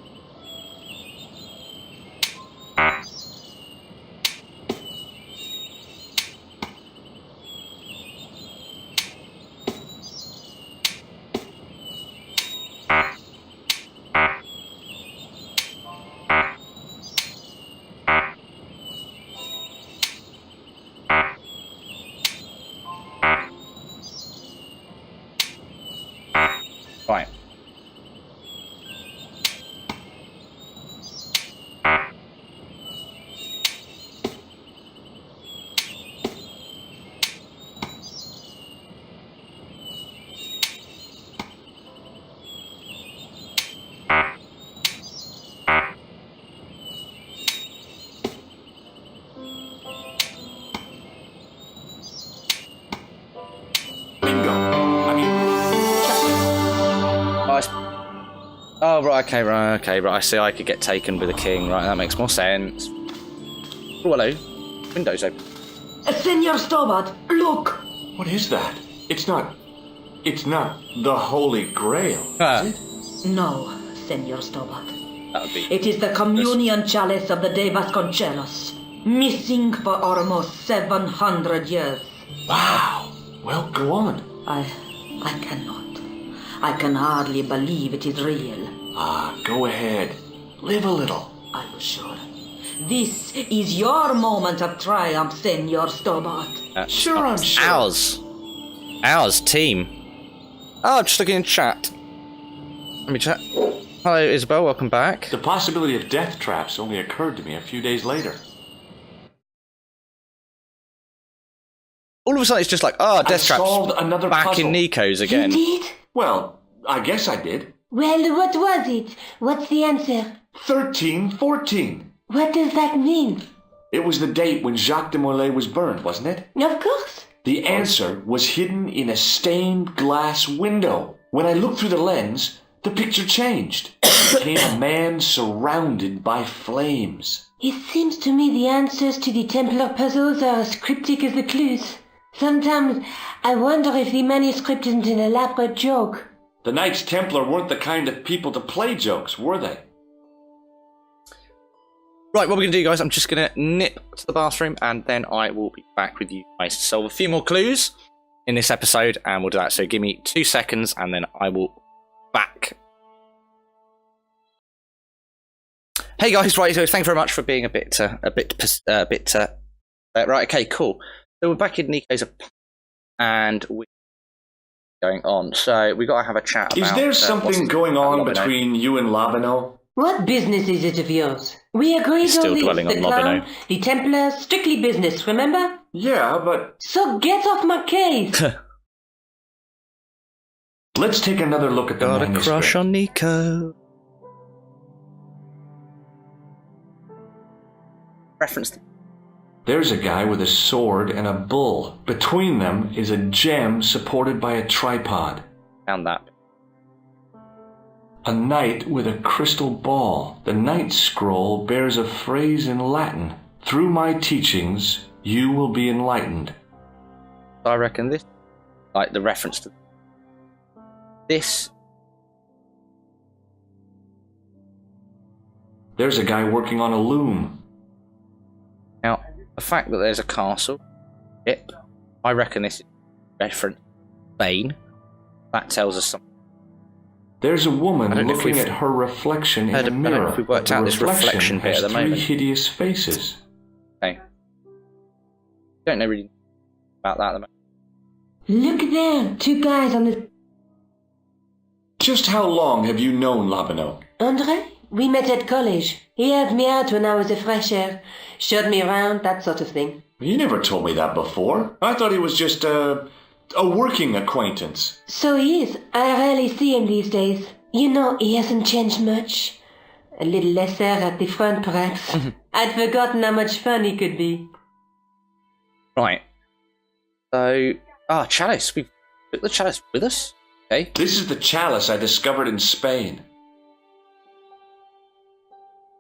Right. Bingo. I mean, checkmate. Oh, right, okay, right. I see I could get taken with a king. Right, that makes more sense. Oh, hello. Window's open. Senor Stobart, look! What is that? It's not the Holy Grail, is it? No, Senor Stobart. That would be... It is the communion chalice of the De Vasconcelos, missing for almost 700 years. Wow. Well, go on. I cannot. I can hardly believe it is real. Go ahead. Live a little. I was sure. This is your moment of triumph, Senor Stobart. Sure, I'm sure. Ours, team. Oh, I'm just looking in chat. Let me chat. Hello, Isabel, welcome back. The possibility of death traps only occurred to me a few days later. All of a sudden, it's just like, death traps. Solved another back puzzle. in Nico's again. You did? Well, I guess I did. Well, what was it? What's the answer? 1314. What does that mean? It was the date when Jacques de Molay was burned, wasn't it? Of course. The answer was hidden in a stained glass window. When I looked through the lens, the picture changed. It became a man surrounded by flames. It seems to me the answers to the Templar puzzles are as cryptic as the clues. Sometimes I wonder if the manuscript isn't an elaborate joke. The Knights Templar weren't the kind of people to play jokes, were they? Right, what we're going to do, guys, I'm just going to nip to the bathroom and then I will be back with you guys to solve a few more clues in this episode and we'll do that. So give me 2 seconds and then I will back. Hey guys, right, so thank you very much for being a bit right, okay, cool. So we're back in Nico's and we're going on. So we got to have a chat about... Is there something going on between you and Lavino? What business is it of yours? We agreed Still on this, dwelling on the Lobino. clown, the Templars, strictly business, remember? Yeah, but... So get off my case! Let's take another look at the Got a manuscript. crush on Nico. Reference. There's a guy with a sword and a bull. Between them is a gem supported by a tripod. Found that. A knight with a crystal ball. The knight's scroll bears a phrase in Latin. Through my teachings, you will be enlightened. I reckon this, like the reference to this. There's a guy working on a loom. Now, the fact that there's a castle, I reckon this is reference Spain. That tells us something. There's a woman if looking we've at her reflection in a I don't know mirror. if we worked The out this reflection bit has at the three moment. hideous faces. Okay. Don't know really about that at the moment. Look there, 2 guys on the... Just how long have you known Labino? Andre? We met at college. He helped me out when I was a fresher. Showed me around, that sort of thing. You never told me that before. I thought he was just a working acquaintance. So he is. I rarely see him these days. You know, he hasn't changed much. A little lesser at the front, perhaps. I'd forgotten how much fun he could be. Right. So, chalice. We took the chalice with us. Okay. This is the chalice I discovered in Spain.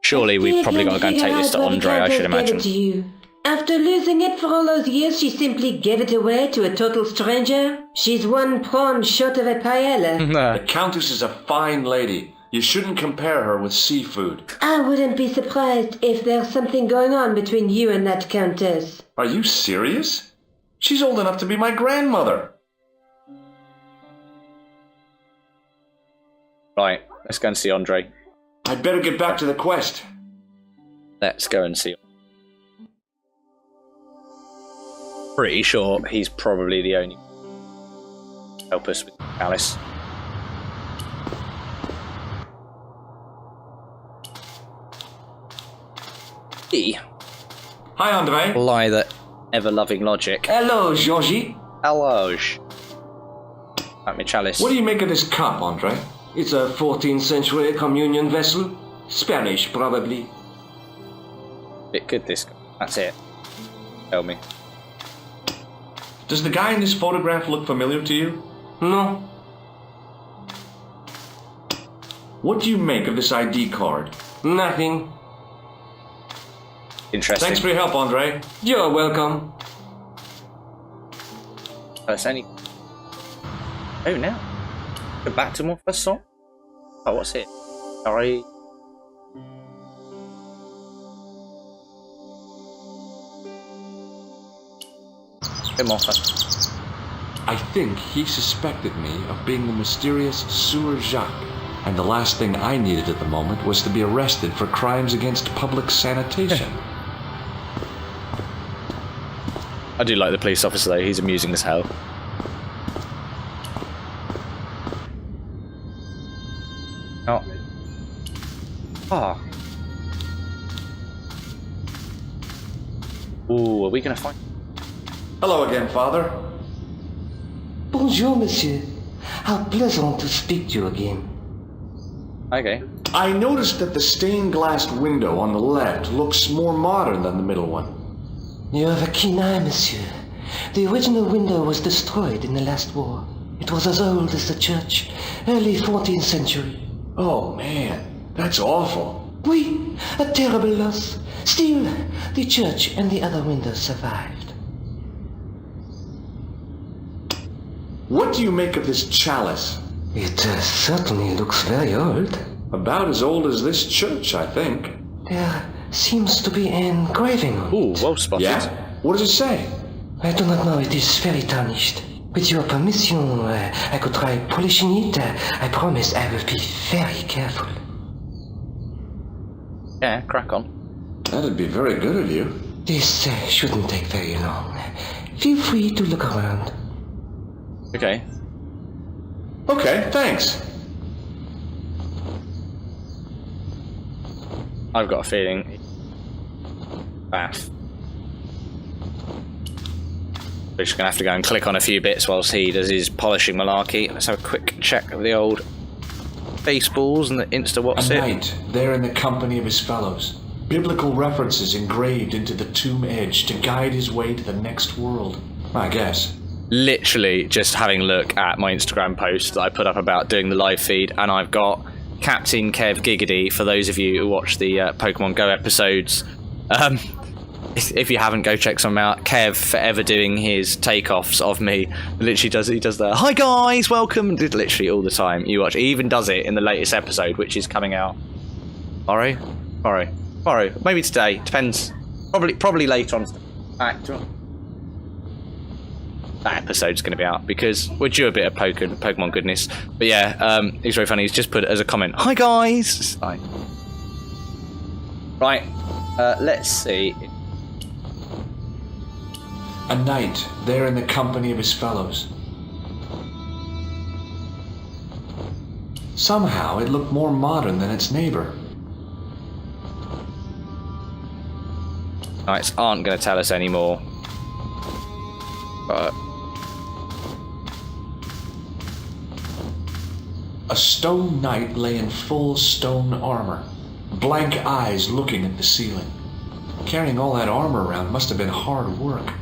Surely we've probably got to go and take this to Andre, I should imagine. To you. After losing it for all those years, she simply gave it away to a total stranger. She's one prawn short of a paella. The Countess is a fine lady. You shouldn't compare her with seafood. I wouldn't be surprised if there's something going on between you and that Countess. Are you serious? She's old enough to be my grandmother. Right, let's go and see Andre. I'd better get back to the quest. Let's go and see. Pretty sure he's probably the only help us with Alice. Hi, Andre. Lie that ever-loving logic. Hello, Georgie. Hello. Like me chalice. What do you make of this cup, Andre? It's a 14th century communion vessel. Spanish, probably. Bit good, this guy. That's it. Tell me. Does the guy in this photograph look familiar to you? No. What do you make of this ID card? Nothing. Interesting. Thanks for your help, Andre. You're welcome. First any. Oh, now. Go back to my first song. Oh, what's it? Sorry. Come on, first. I think he suspected me of being the mysterious Sewer Jacques. And the last thing I needed at the moment was to be arrested for crimes against public sanitation. I do like the police officer though, he's amusing as hell. Oh. Ah. Ooh, are we gonna find... Hello again, Father. Bonjour, monsieur. How pleasant to speak to you again. Okay. I noticed that the stained glass window on the left looks more modern than the middle one. You have a keen eye, monsieur. The original window was destroyed in the last war. It was as old as the church, early 14th century. Oh man, that's awful. Oui, a terrible loss. Still, the church and the other windows survived. What do you make of this chalice? It certainly looks very old. About as old as this church, I think. There seems to be an engraving on Ooh, it. well spotted. Yeah? What does it say? I do not know, it is very tarnished. With your permission, I could try polishing it. I promise I will be very careful. Yeah, crack on. That'd be very good of you. This shouldn't take very long. Feel free to look around. Okay. Okay, thanks. I've got a feeling... Bath. We're just gonna have to go and click on a few bits whilst he does his polishing malarkey. Let's have a quick check of the old baseballs and the Insta what's A it. knight, there in the company of his fellows. Biblical references engraved into the tomb edge to guide his way to the next world. I guess. Literally just having a look at my Instagram post that I put up about doing the live feed, and I've got Captain Kev Giggity for those of you who watch the Pokemon Go episodes. If you haven't, go check some out. Kev forever doing his takeoffs of me. Literally he does the hi guys, welcome, did literally all the time. You watch, he even does it in the latest episode, which is coming out tomorrow, maybe today, depends. Probably later on. That episode's going to be out because we're due a bit of Pokemon goodness. But yeah, he's very funny. He's just put it as a comment. Hi guys. Right. Let's see. A knight, there in the company of his fellows. Somehow it looked more modern than its neighbor. Knights aren't going to tell us anymore. But A stone knight lay in full stone armor, blank eyes looking at the ceiling. Carrying all that armor around must have been hard work.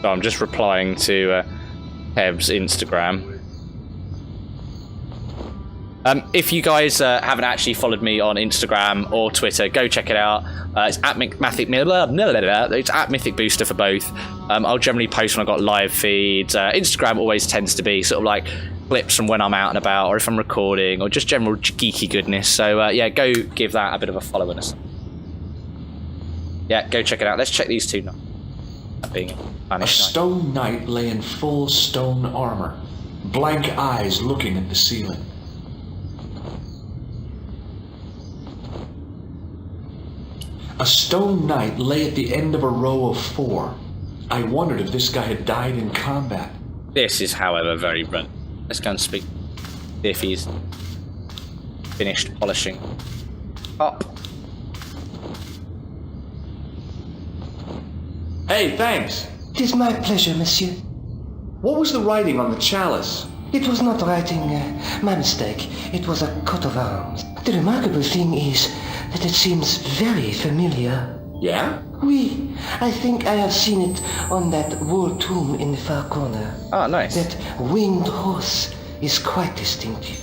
so I'm just replying to Kev's Instagram. If you guys haven't actually followed me on Instagram or Twitter, go check it out. It's at it's at Mythic Booster for both. I'll generally post when I've got live feeds. Instagram always tends to be sort of like clips from when I'm out and about, or if I'm recording, or just general geeky goodness. So yeah, go give that a bit of a follow and yeah, go check it out. Let's check these two now. That being A stone knight lay in full stone armor, blank eyes looking at the ceiling. A stone knight lay at the end of a row of 4. I wondered if this guy had died in combat. This is, however, very run. Let's go and speak. See if he's finished polishing up. Hey, thanks. It is my pleasure, monsieur. What was the writing on the chalice? It was not writing, my mistake. It was a coat of arms. The remarkable thing is that it seems very familiar. Yeah? Oui, I think I have seen it on that wall tomb in the far corner. Oh, nice. That winged horse. is quite distinctive.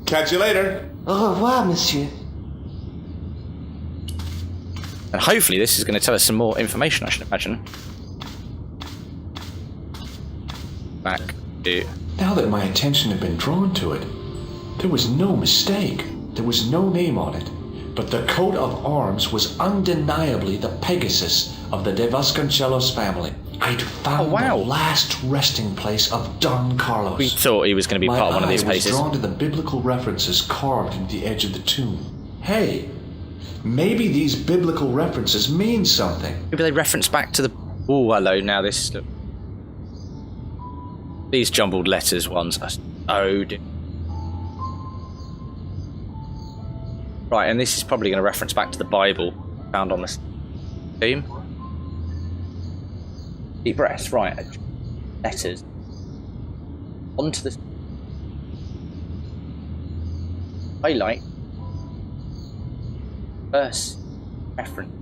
Catch you later. Au revoir, monsieur. And hopefully this is going to tell us some more information, I should imagine. Back to... Now that my attention had been drawn to it, there was no mistake. There was no name on it. But the coat of arms was undeniably the Pegasus of the De Vasconcelos family. I'd found the last resting place of Don Carlos. We thought he was going to be part of one of these places. My eye was drawn to the biblical references carved into the edge of the tomb. Hey, maybe these biblical references mean something. Maybe they reference back to the... Oh, hello, now this... These jumbled letters ones are so... Right, and this is probably going to reference back to the Bible found on this tomb. Deep breaths, right. Letters. Onto the... Highlight. Verse. Reference.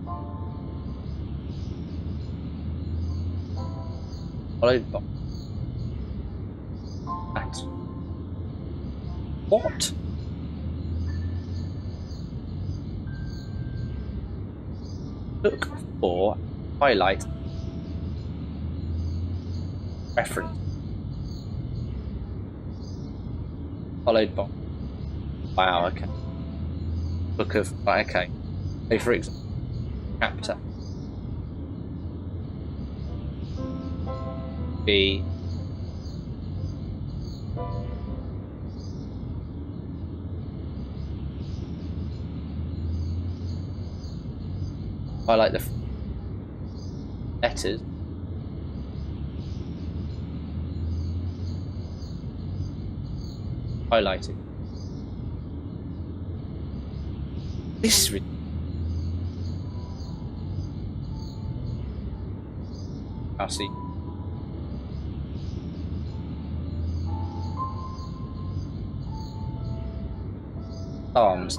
Followed by... That. What? Look for highlight reference followed by wow, okay. Book of right, okay. So for example, chapter B highlight the letters. Highlighted. This is I'll see. Psalms.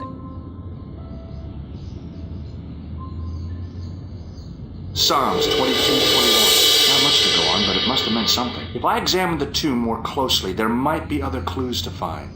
Psalms 22:21. Not much to go on, but it must have meant something. If I examined the tomb more closely, there might be other clues to find.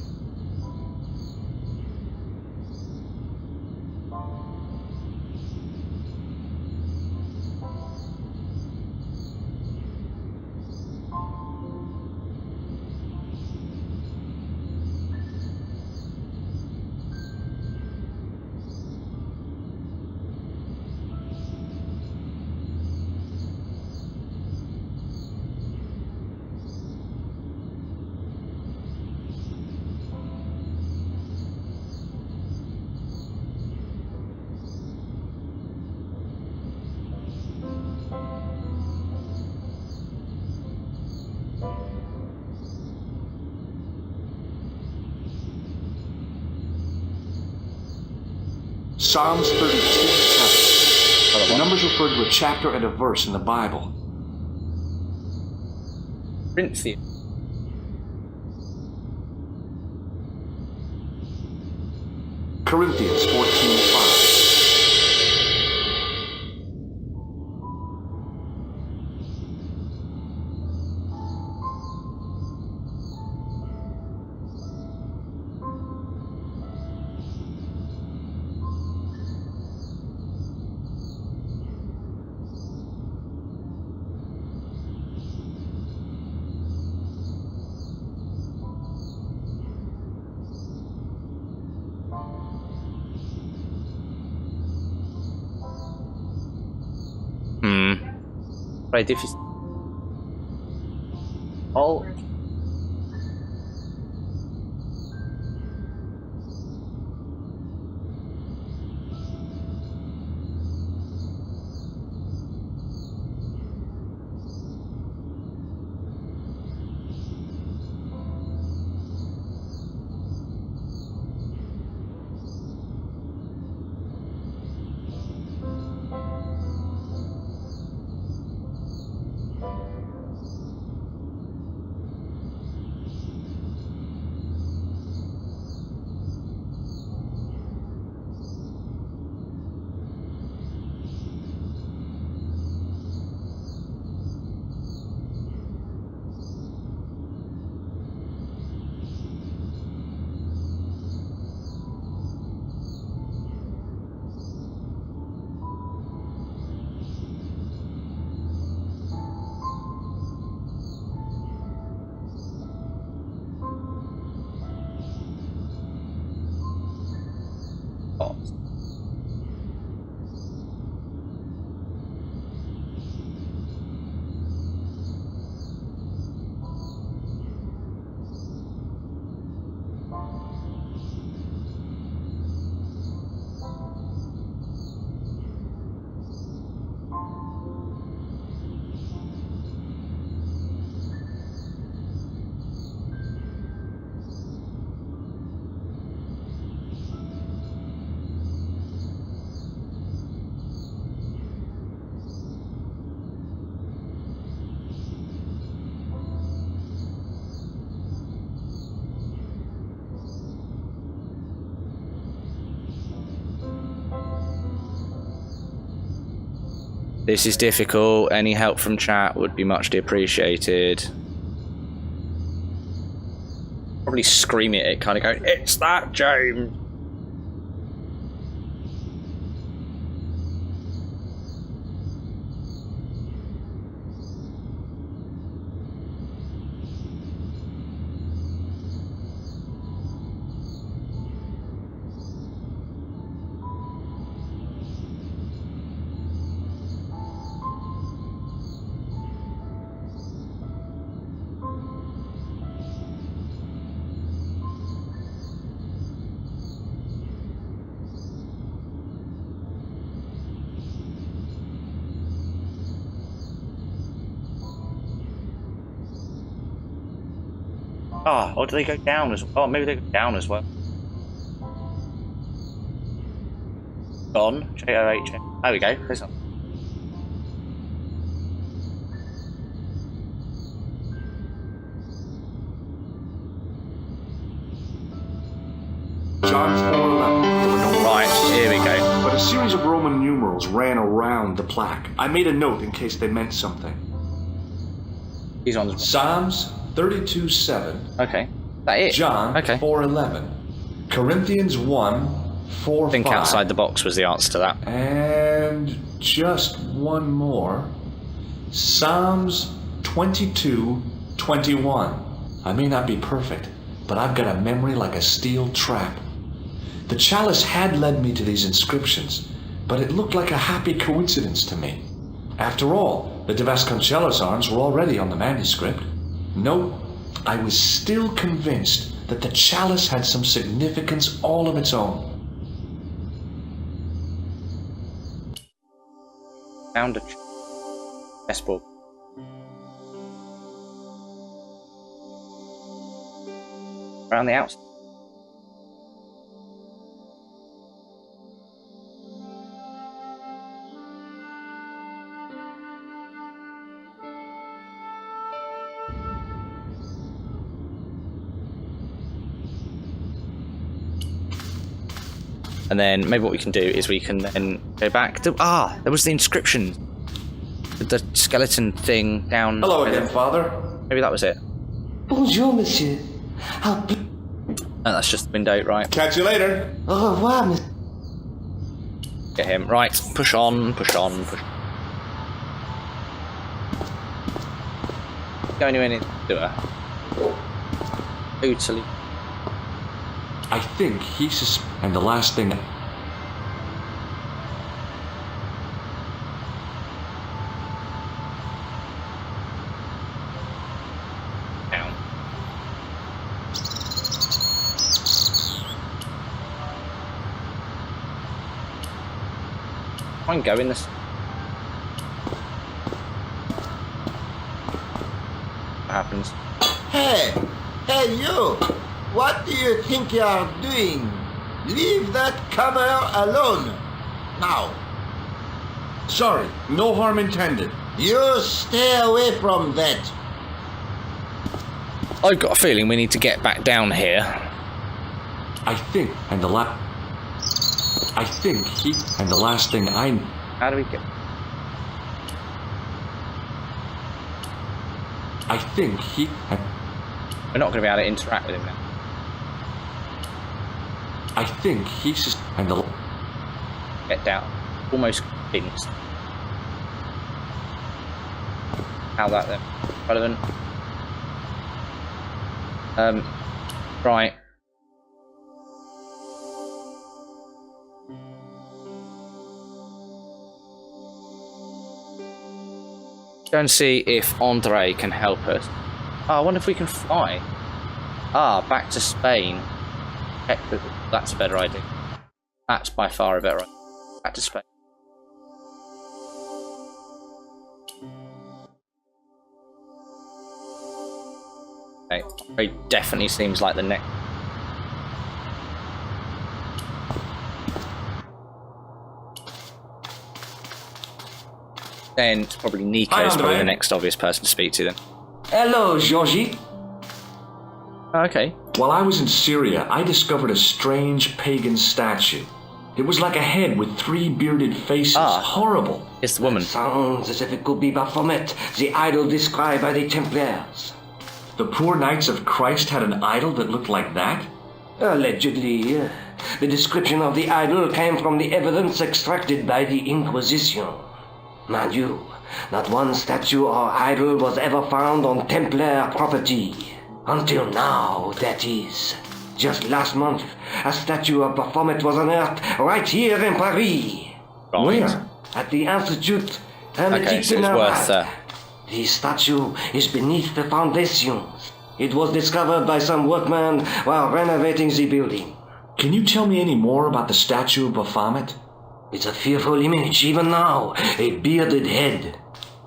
Psalms 32:7. The numbers refer to a chapter and a verse in the Bible. Corinthians. Corinthians 14:5. Right, if you... Oh. This is difficult. Any help from chat would be muchly appreciated. Probably screaming at it, kind of going, "It's that, James!" Oh, or do they go down as well? Oh, maybe they go down as well. Gone. J-O-H. There we go. There's something. John 4:11. Right, here we go. But a series of Roman numerals ran around the plaque. I made a note in case they meant something. These ones. Psalms 32:7. Okay. That it? John Okay. 4:11. Corinthians 1:4. Think outside the box was the answer to that. And just one more. Psalms 22:21. I may not be perfect, but I've got a memory like a steel trap. The chalice had led me to these inscriptions, but it looked like a happy coincidence to me. After all, the De Vasconcelos arms were already on the manuscript. No, I was still convinced that the chalice had some significance all of its own. Found a chessboard. Around the outside. And then maybe what we can do is we can then go back to... Ah, there was the inscription. The skeleton thing down... Hello again, Father. Maybe that was it. Bonjour, monsieur. How... Oh, that's just the window, right. Catch you later. Au revoir, monsieur. Get him. Right, push on, push on, push on. Go anywhere near the door. Totally. I think he's... And the last thing... Down. Try and go in this. What happens? Hey! Hey, you! What do you think you are doing? Leave that cover alone! Now! Sorry, no harm intended. You stay away from that! I've got a feeling we need to get back down here. I think, and the last thing I... How do we get... I think he... We're not going to be able to interact with him now. I think he's just... And the... Get down. Almost convinced. How that then? Relevant. Right. Go and see if Andre can help us. Oh, I wonder if we can fly. Ah, back to Spain. Heck, that's a better idea. That's by far a better idea. Back to Spain. Okay, it definitely seems like the next. Then it's probably Nico's probably the next obvious person to speak to then. Hello, Georgie. Okay. While I was in Syria, I discovered a strange pagan statue. It was like a head with 3 bearded faces. Horrible. It's the woman. Sounds as if it could be Baphomet, the idol described by the Templars. The poor Knights of Christ had an idol that looked like that? Allegedly. The description of the idol came from the evidence extracted by the Inquisition. Mind you, not one statue or idol was ever found on Templar property. Until now, that is. Just last month, a statue of Baphomet was unearthed right here in Paris. Right. Where? At the Institute Okay, so it's worth... The statue is beneath the foundations. It was discovered by some workmen while renovating the building. Can you tell me any more about the statue of Baphomet? It's a fearful image, even now. A bearded head.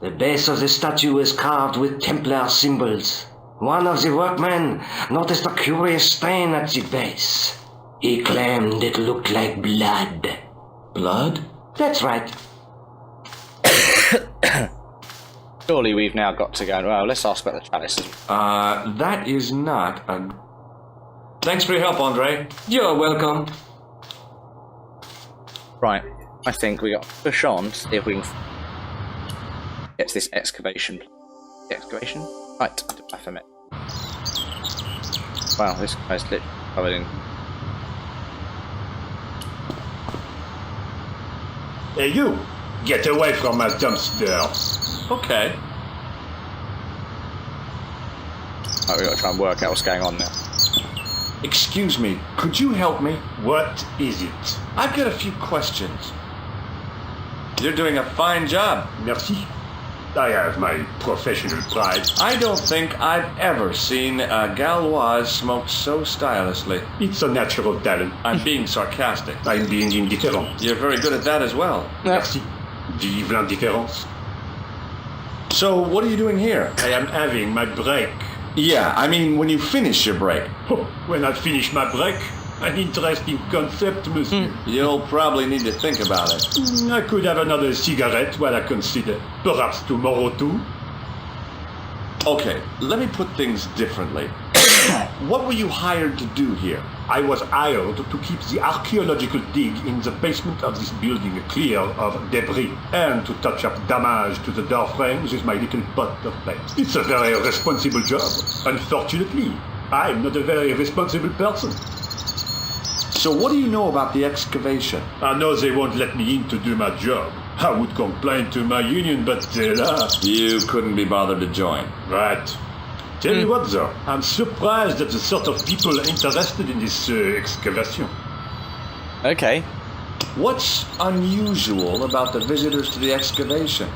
The base of the statue is carved with Templar symbols. One of the workmen noticed a curious stain at the base. He claimed it looked like blood. Blood? That's right. Surely we've now got to go... Well, let's ask about the chalice. That is not a... Thanks for your help, Andre. You're welcome. Right. I think we got to push on to see if we can get to this excavation. The excavation? Right. Baphomet. Wow, this guy's literally covered in... Hey, you! Get away from my dumpster! Okay. Right, we've got to try and work out what's going on now. Excuse me, could you help me? What is it? I've got a few questions. You're doing a fine job. Merci. I have my professional pride. I don't think I've ever seen a Gauloise smoke so stylishly. It's a natural talent. I'm being sarcastic. I'm being indifferent. You're very good at that as well. Merci. Vive l'indifférence. So, what are you doing here? I am having my break. Yeah, I mean, when you finish your break. Oh, when I finish my break, an interesting concept, monsieur. You'll probably need to think about it. I could have another cigarette while I consider. Perhaps tomorrow too. Okay, let me put things differently. What were you hired to do here? I was hired to keep the archaeological dig in the basement of this building clear of debris and to touch up damage to the door frames with my little pot of paint. It's a very responsible job. Unfortunately, I'm not a very responsible person. So what do you know about the excavation? I know they won't let me in to do my job. I would complain to my union, but You couldn't be bothered to join. Right. Tell me what, though. I'm surprised at the sort of people interested in this excavation. Okay. What's unusual about the visitors to the excavation?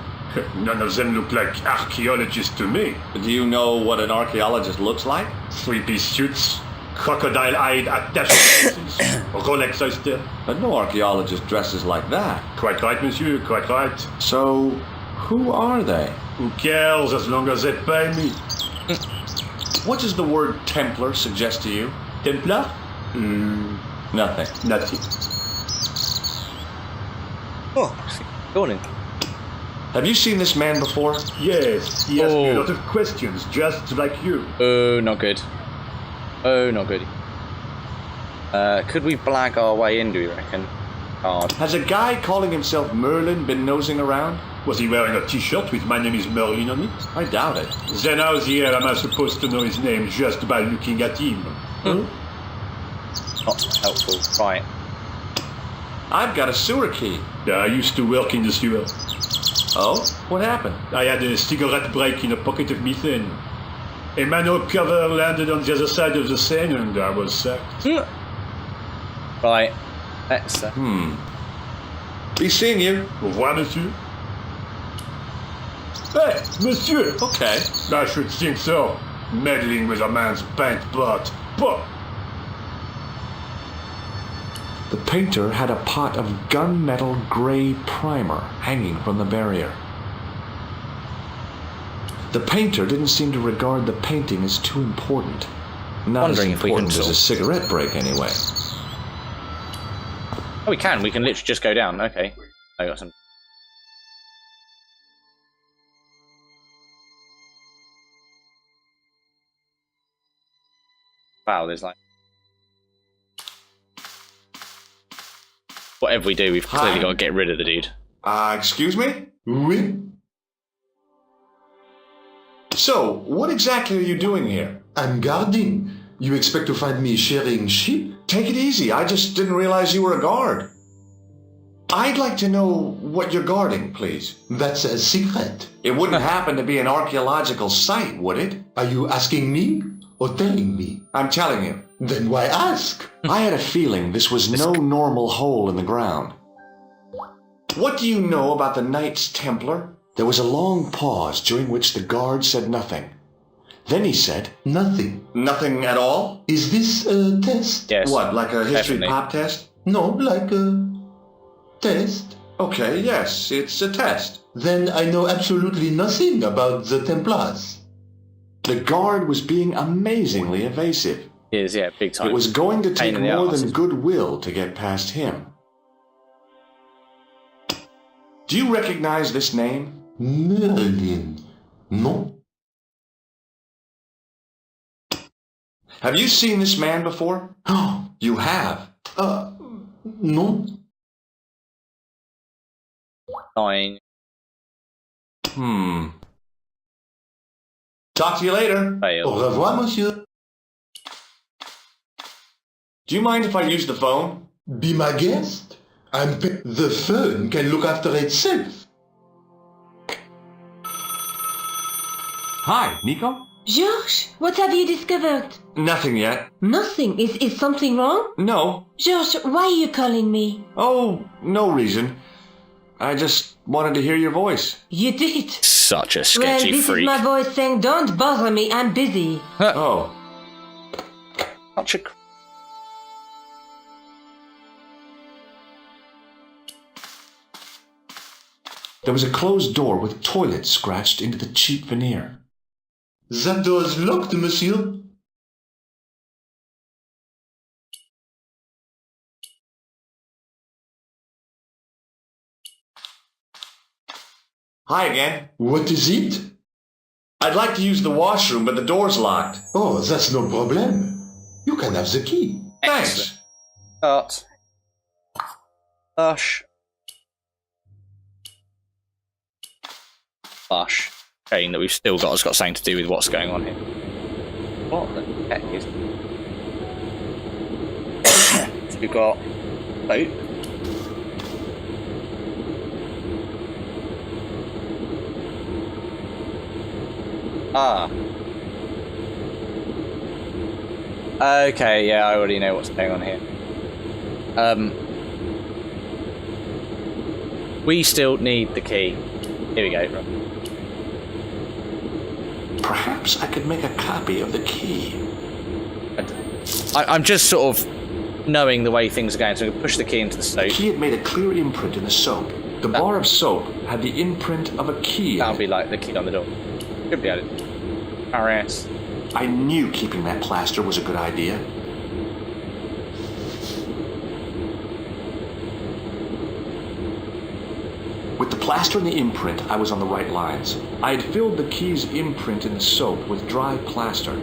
None of them look like archaeologists to me. Do you know what an archaeologist looks like? 3-piece suits, crocodile-eyed attachments, Rolex oyster. But no archaeologist dresses like that. Quite right, monsieur, quite right. So, who are they? Who cares as long as they pay me? What does the word Templar suggest to you? Templar? Nothing. Nothing. Oh, dawning. Have you seen this man before? Yes, he asked me a lot of questions, just like you. Oh, not good. Oh, not good. Could we blag our way in, do you reckon? Hard. Has a guy calling himself Merlin been nosing around? Was he wearing a t-shirt with "My name is Merlin" on it? I doubt it. Then how the hell am I supposed to know his name just by looking at him? Not helpful. Right. I've got a sewer key. I used to work in the sewer. Oh? What happened? I had a cigarette break in a pocket of methane. A manhole cover landed on the other side of the Seine and I was sacked. Right. Let's... Be seeing you. Au revoir, monsieur. Hey, monsieur! Okay. I should think so. Meddling with a man's paint pot. Pah! The painter had a pot of gunmetal gray primer hanging from the barrier. The painter didn't seem to regard the painting as too important. Not Wondering as if we can important as solve. a cigarette break, anyway. Oh, we can. We can literally just go down. Okay. I got some... Wow, there's like... whatever we do, we've clearly got to get rid of the dude. Excuse me? Oui? So, what exactly are you doing here? I'm guarding. You expect to find me shearing sheep? Take it easy, I just didn't realize you were a guard. I'd like to know what you're guarding, please. That's a secret. It wouldn't happen to be an archaeological site, would it? Are you asking me or telling me? I'm telling you. Then why ask? I had a feeling this was no normal hole in the ground. What do you know about the Knights Templar? There was a long pause during which the guard said nothing. Then he said, Nothing. Nothing at all? Is this a test? Yes. What, like a history Definitely. pop test? No, like a test. Okay, yes, it's a test. Then I know absolutely nothing about the Templars. The guard was being amazingly evasive. He is, yeah, big time. It was going to take Pain in the more arse. than goodwill to get past him. Do you recognize this name? Merlin. No? Have you seen this man before? Oh, You have. no? 9. Talk to you later. Fail. Au revoir, monsieur. Do you mind if I use the phone? Be my guest. The phone can look after itself. Hi, Nico? Georges, what have you discovered? Nothing yet. Nothing. Is something wrong? No. Georges, why are you calling me? Oh, no reason. I just wanted to hear your voice. You did. Such a Well, sketchy this freak. is my voice saying, don't bother me, I'm busy. Oh. Such a... There was a closed door with toilet scratched into the cheap veneer. That door's locked, monsieur. Hi again. What is it? I'd like to use the washroom, but the door's locked. Oh, that's no problem. You can have the key. Thanks. Start. Flush. Flush. Saying that we've still got, it's got something to do with what's going on here. What the heck is... So we've got boat. Ah. Okay, yeah, I already know what's going on here. We still need the key. Here we go. Right. Perhaps I could make a copy of the key. I'm just sort of knowing the way things are going, so I'm going to push the key into the soap. The key had made a clear imprint in the soap. The bar of soap had the imprint of a key. That'll be like the key on the door. Should be able to. RS. I knew keeping that plaster was a good idea. With the plaster and the imprint, I was on the right lines. I had filled the key's imprint in the soap with dry plaster.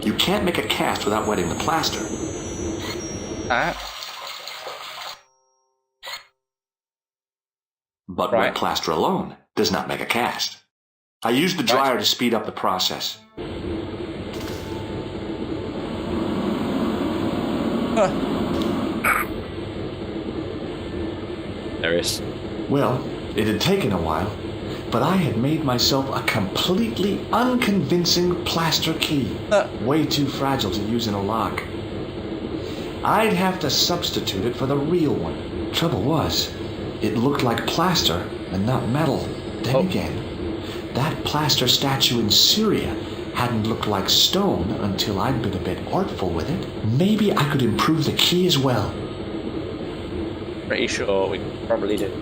You can't make a cast without wetting the plaster. But Right. wet plaster alone does not make a cast. I used the dryer to speed up the process. There is. Well, it had taken a while, but I had made myself a completely unconvincing plaster key. Way too fragile to use in a lock. I'd have to substitute it for the real one. Trouble was, it looked like plaster and not metal. Then again, that plaster statue in Syria hadn't looked like stone until I'd been a bit artful with it. Maybe I could improve the key as well. Pretty sure we probably did.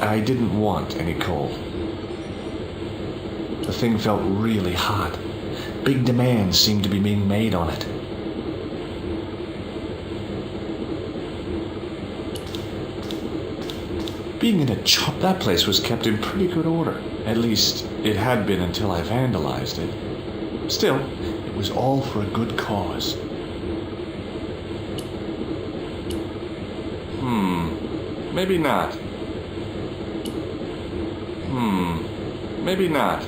I didn't want any coal. The thing felt really hot. Big demands seemed to be being made on it. Being in a that place was kept in pretty good order. At least, it had been until I vandalized it. Still, it was all for a good cause. Maybe not. Maybe not.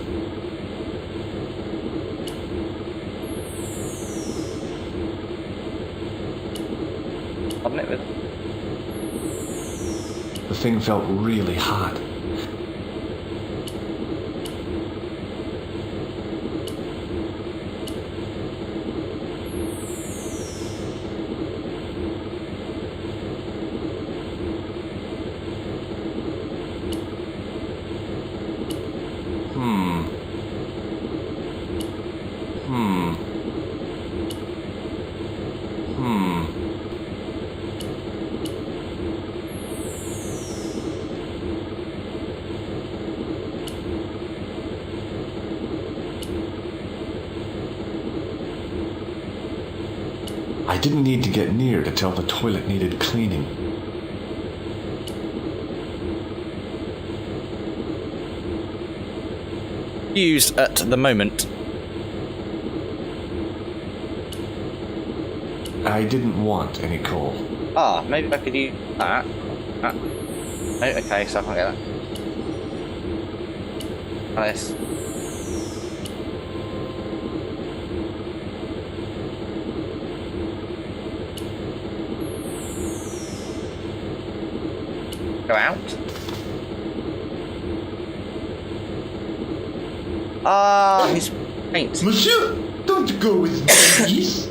The thing felt really hot. I didn't need to get near to tell the toilet needed cleaning. Used at the moment. I didn't want any coal. Ah, maybe I could use that. Oh, okay, so I can't get that. Nice. Go out. Ah, his paint. Monsieur, don't go with my keys.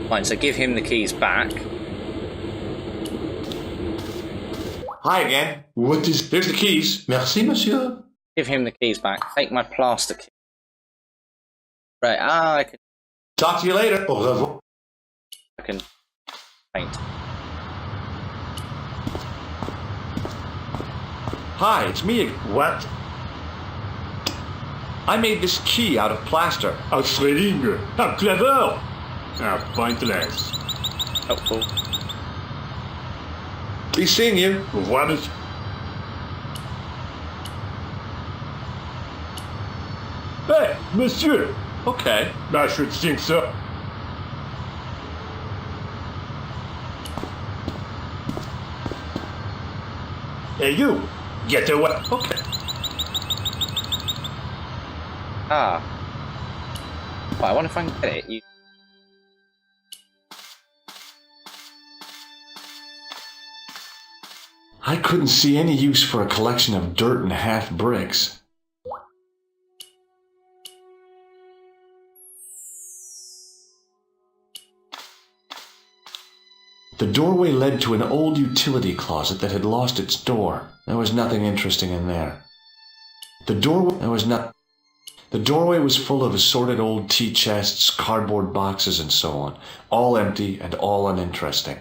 Fine, so give him the keys back. Hi again. What is... Here's the keys. Merci, monsieur. Give him the keys back. Take my plaster key. Right, I can... Talk to you later. Au revoir. I can paint. Hi, it's me again. What? I made this key out of plaster. Outthreading? How clever! How pointless. Helpful. Be seeing you. Au revoir, monsieur. Hey, monsieur! Okay. I should think so. Hey, you! Get away! Okay. Ah. Well, I wonder if I can get it. You... I couldn't see any use for a collection of dirt and half bricks. The doorway led to an old utility closet that had lost its door. There was nothing interesting in there. The doorway was full of assorted old tea chests, cardboard boxes, and so on, all empty and all uninteresting.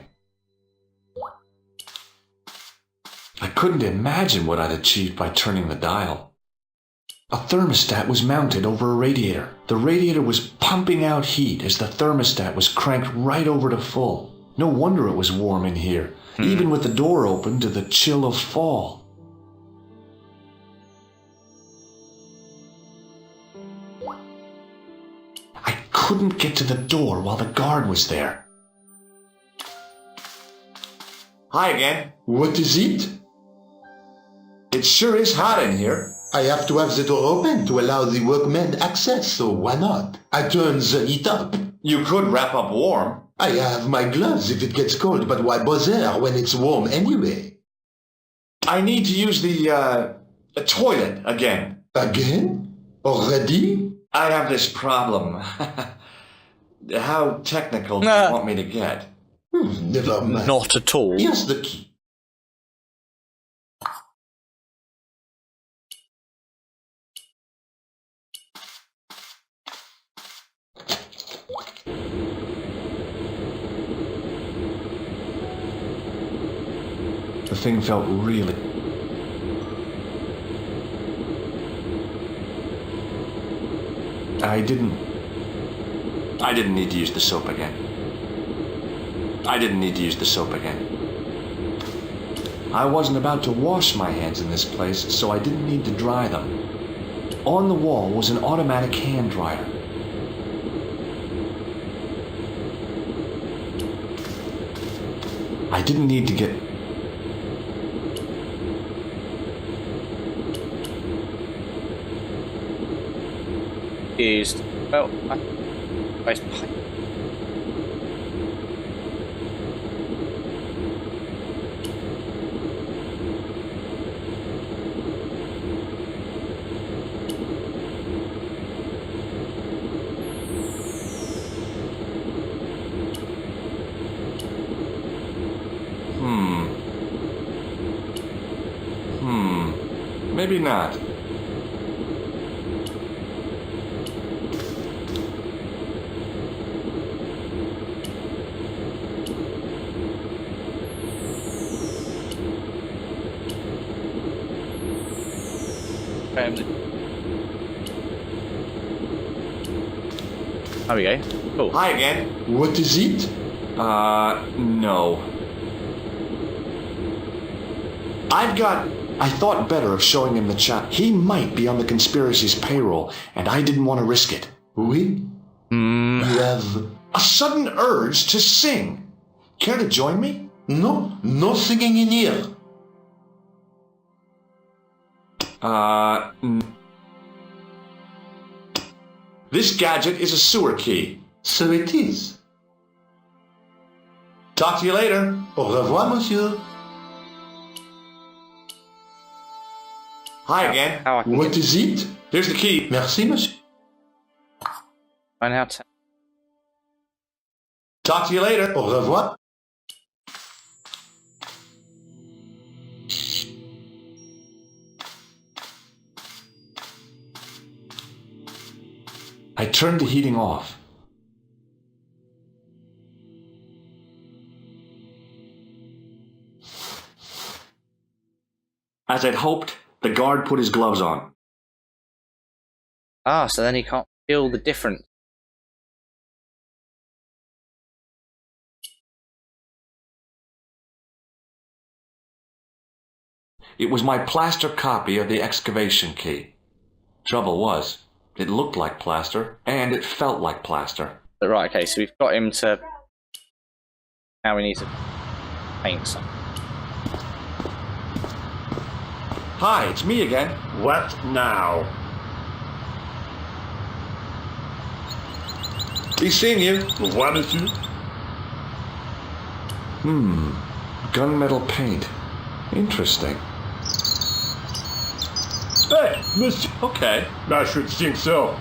I couldn't imagine what I'd achieved by turning the dial. A thermostat was mounted over a radiator. The radiator was pumping out heat as the thermostat was cranked right over to full. No wonder it was warm in here, even with the door open to the chill of fall. I couldn't get to the door while the guard was there. Hi again. What is it? It sure is hot in here. I have to have the door open to allow the workmen access, so why not? I turn the heat up. You could wrap up warm. I have my gloves if it gets cold, but why bother when it's warm anyway? I need to use the toilet again. Again? Already? I have this problem. How technical do you want me to get? Never mind. Not at all. Here's the key. The thing felt really... I didn't need to use the soap again. I wasn't about to wash my hands in this place, so I didn't need to dry them. On the wall was an automatic hand dryer. I didn't need to get... Used. Well, Maybe not. There we go. Cool. Hi again. What is it? No. I thought better of showing him the chat. He might be on the conspiracy's payroll, and I didn't want to risk it. Oui? You have... A sudden urge to sing. Care to join me? No, no singing in here. This gadget is a sewer key. So it is. Talk to you later. Au revoir, monsieur. Hi again. How I can What is it? Here's the key. Merci, monsieur. find out. Talk to you later. Au revoir. I turned the heating off. As I'd hoped, the guard put his gloves on. Ah, so then he can't feel the difference. It was my plaster copy of the excavation key. Trouble was, it looked like plaster, and it felt like plaster. But right, okay, so we've got him to... Now we need to paint some. Hi, it's me again. What now? Be seeing you. Au revoir, monsieur. Gunmetal paint. Interesting. Hey, monsieur. Okay. I should think so.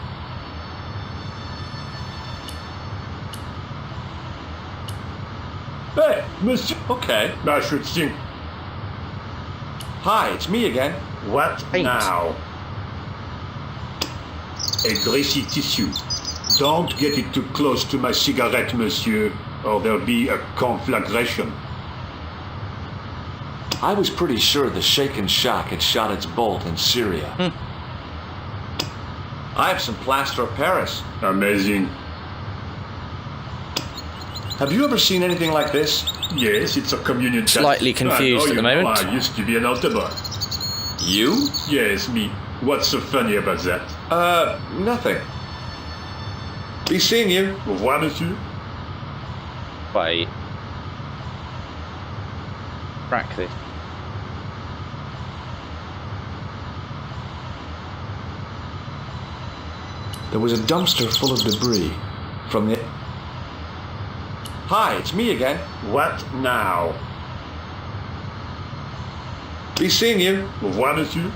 Hey, monsieur. Okay. I should think. Hi, it's me again. What Paint. now? A greasy tissue. Don't get it too close to my cigarette, monsieur, or there'll be a conflagration. I was pretty sure the Shaken Shock had shot its bolt in Syria. I have some plaster of Paris. Amazing. Have you ever seen anything like this? Yes, it's a communion. Slightly confused at the moment. I used to be an Autobot. You? Yes, me. What's so funny about that? Nothing. Be seeing you. Au revoir, monsieur. Wait. Crack this. There was a dumpster full of debris from the... Hi, it's me again. What now? Be seeing you. Au revoir, monsieur.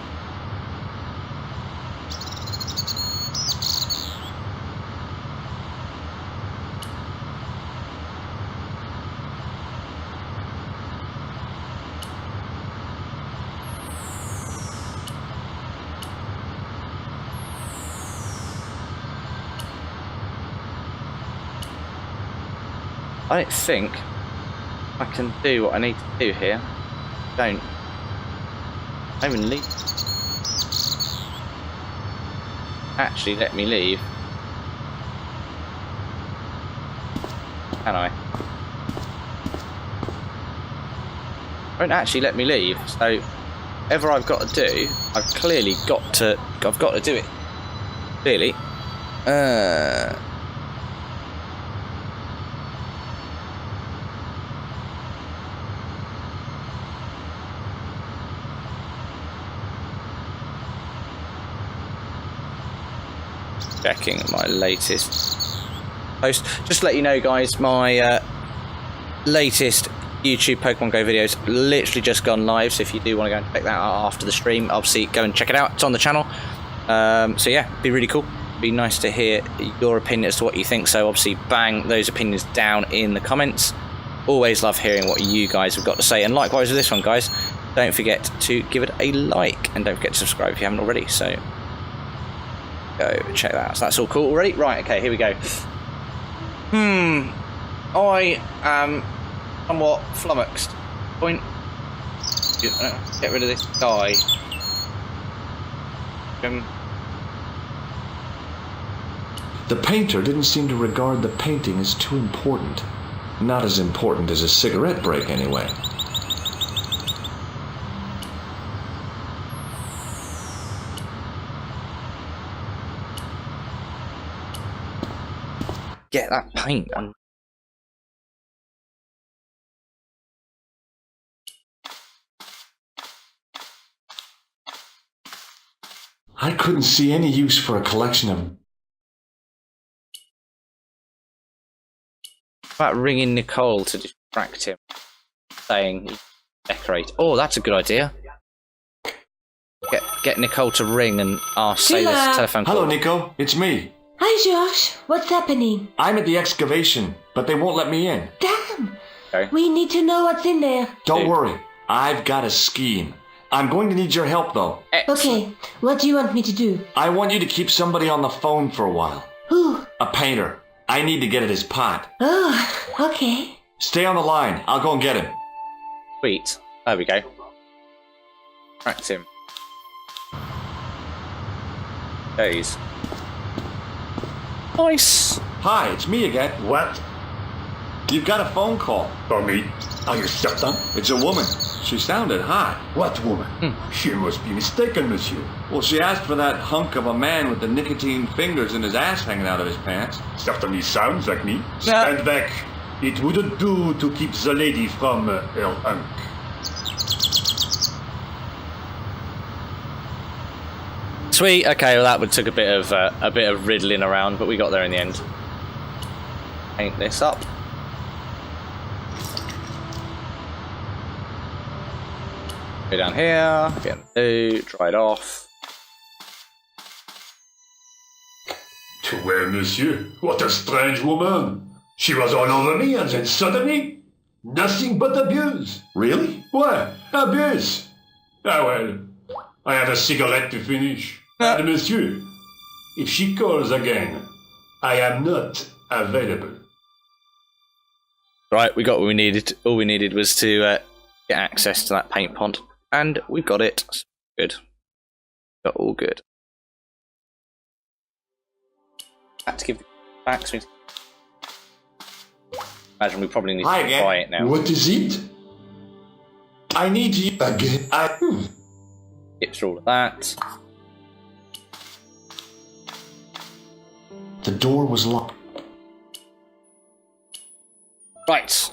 I don't think I can do what I need to do here. Don't even leave. Actually, let me leave. Can I? Won't actually let me leave. So, whatever I've got to do, I've clearly got to do it. Clearly. Checking my latest post. Just to let you know, guys, my latest YouTube Pokemon Go videos literally just gone live. So if you do want to go and check that out after the stream, obviously go and check it out. It's on the channel. So yeah, be really cool. Be nice to hear your opinion as to what you think. So obviously, bang those opinions down in the comments. Always love hearing what you guys have got to say. And likewise with this one, guys, don't forget to give it a like and don't forget to subscribe if you haven't already. So go check that out. So that's all cool already. Right, okay, here we go. I am somewhat flummoxed. Point. Get rid of this guy. The painter didn't seem to regard the painting as too important. Not as important as a cigarette break, anyway. Get that paint on. I couldn't see any use for a collection of... About ringing Nicole to distract him, saying he decorate. Oh, that's a good idea. Get Nicole to ring and say this telephone call. Hello, Nico. It's me. Hi, Josh. What's happening? I'm at the excavation, but they won't let me in. Damn! Okay. We need to know what's in there. Don't worry. I've got a scheme. I'm going to need your help, though. Okay, what do you want me to do? I want you to keep somebody on the phone for a while. Who? A painter. I need to get at his pot. Oh, okay. Stay on the line. I'll go and get him. Sweet. There we go. Cracked him. Days. Nice. Hi, it's me again. What? You've got a phone call. For me? Are you certain? It's a woman. She sounded hot. What woman? She must be mistaken, monsieur. Well, she asked for that hunk of a man with the nicotine fingers and his ass hanging out of his pants. Certainly sounds like me. Stand back. It wouldn't do to keep the lady from her hunk. Sweet. Okay, well that took a bit of riddling around, but we got there in the end. Paint this up. Go down here. Get the blue. Dry it off. Too well, monsieur. What a strange woman. She was all over me and then suddenly, nothing but abuse. Really? What? Abuse? Ah well, I have a cigarette to finish. And monsieur, if she calls again, I am not available. Right, we got what we needed. All we needed was to get access to that paint pond. And we've got it. Good. Got all good. Had to give it back. So imagine we probably need to buy it now. What is it? I need you again. Get through all of that. The door was locked. Right.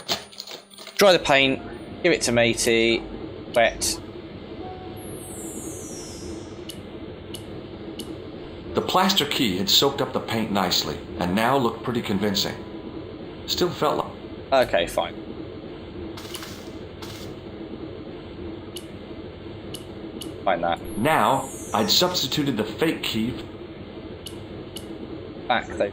Dry the paint. Give it to matey. Wet. The plaster key had soaked up the paint nicely, and now looked pretty convincing. Still felt like... Okay, fine. Find that. Now, I'd substituted the fake key... Back, though.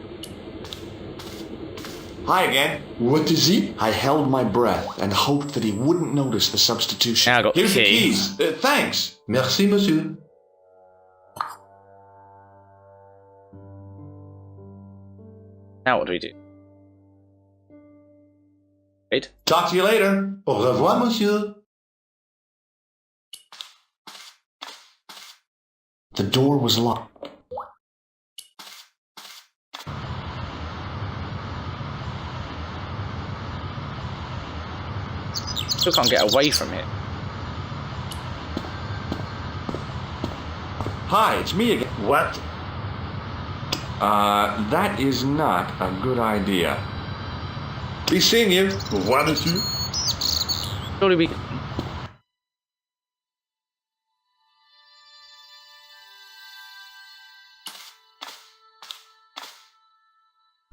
Hi again. What is it? I held my breath and hoped that he wouldn't notice the substitution. Now I got Here's the the key. keys. Thanks. Merci, monsieur. Now what do we do? Wait. Talk to you later. Au revoir, monsieur. The door was locked. Still can't get away from it. Hi, it's me again. What? That is not a good idea. Be seeing you. Au revoir, monsieur. Surely we...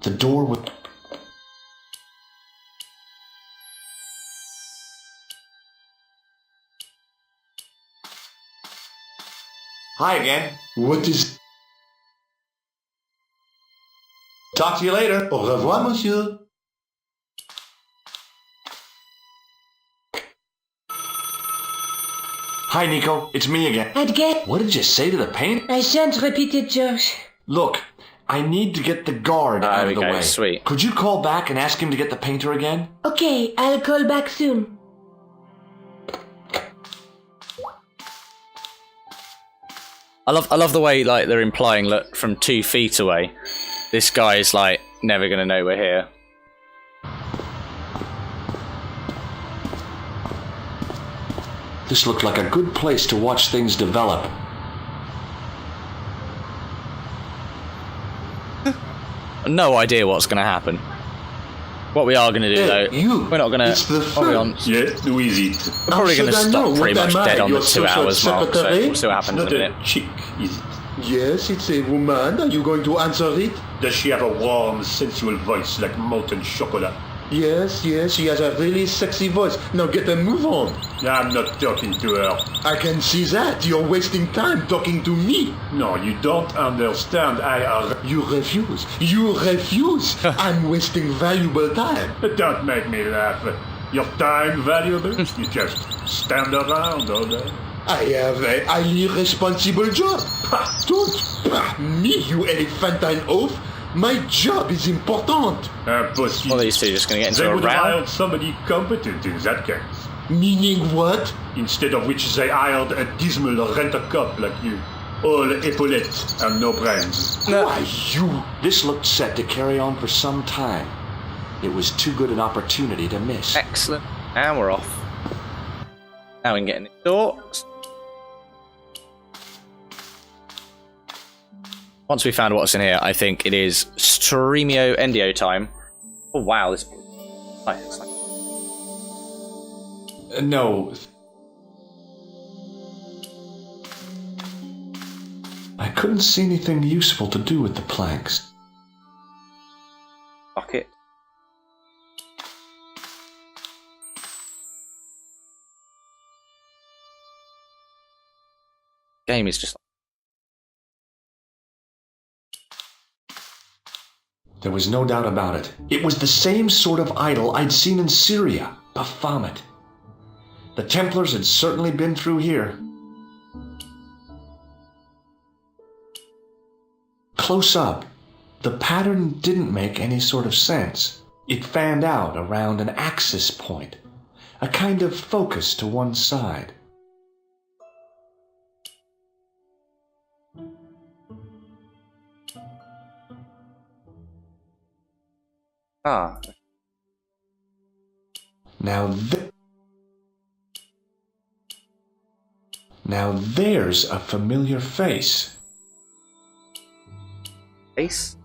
The door would... Hi again. What is... Talk to you later. Au revoir, monsieur. Hi, Nico. It's me again. Edgar, What did you say to the paint? I shan't repeat it, Josh. Look, I need to get the guard out There we of the go, way. sweet. Could you call back and ask him to get the painter again? Okay, I'll call back soon. I love the way like they're implying, look, from 2 feet away, this guy is like never gonna know we're here. This looked like a good place to watch things develop. No idea what's gonna happen. What we are gonna do though, you. we're not gonna. It's the What are we on? Yes, who is it? We're probably gonna should I know? stop pretty What much am I, dead on the your 2 social hours mark. So secretary? we'll see what happens in Not a a minute. chick, is it? Yes, it's a woman. Are you going to answer it? Does she have a warm, sensual voice like molten chocolate? Yes, she has a really sexy voice. Now get a move on. I'm not talking to her. I can see that. You're wasting time talking to me. No, you don't understand. You refuse. You refuse. I'm wasting valuable time. Don't make me laugh. Your time valuable? You just stand around all day. I have a highly responsible job. Don't me, you elephantine oaf. My job is important. But Well, these two just gonna get into they a would row. hire somebody competent in that case. Meaning what? Instead of which they hired a dismal rent-a-cop like you. All epaulettes and no brains. Why, you... This looked set to carry on for some time. It was too good an opportunity to miss. Excellent. And we're off. Now we can get in the door. Once we found what's in here, I think it is Streamio Endio time. Oh wow, this. Nice. No. I couldn't see anything useful to do with the planks. Bucket. Game is just. There was no doubt about it. It was the same sort of idol I'd seen in Syria, Baphomet. The Templars had certainly been through here. Close up, the pattern didn't make any sort of sense. It fanned out around an axis point, a kind of focus to one side. Ah. Now there's a familiar face. Face?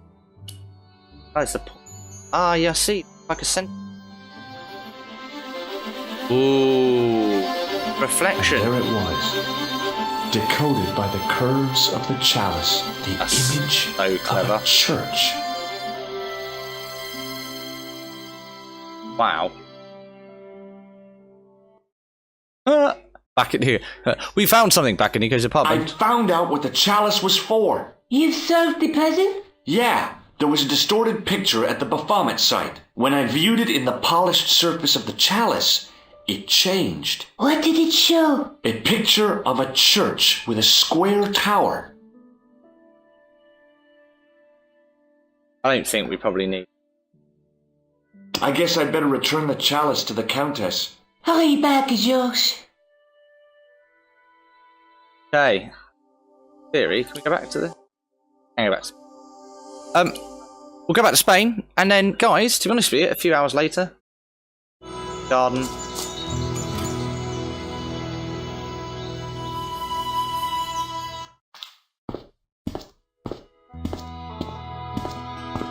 Oh, it's a. Ah, yeah, I see. Like a cent. Ooh. Reflection. There it was, decoded by the curves of the chalice, the That's image so clever. of a church. Wow. Back in here. We found something back in Nico's I apartment. found out what the chalice was for. You've solved the puzzle? Yeah, there was a distorted picture at the Baphomet site. When I viewed it in the polished surface of the chalice, it changed. What did it show? A picture of a church with a square tower. I don't think we probably need. I guess I'd better return the chalice to the Countess. Hurry back, Josh. Okay. Theory, can we go back to the... Hang back. We'll go back to Spain, and then, guys, to be honest with you, a few hours later, garden,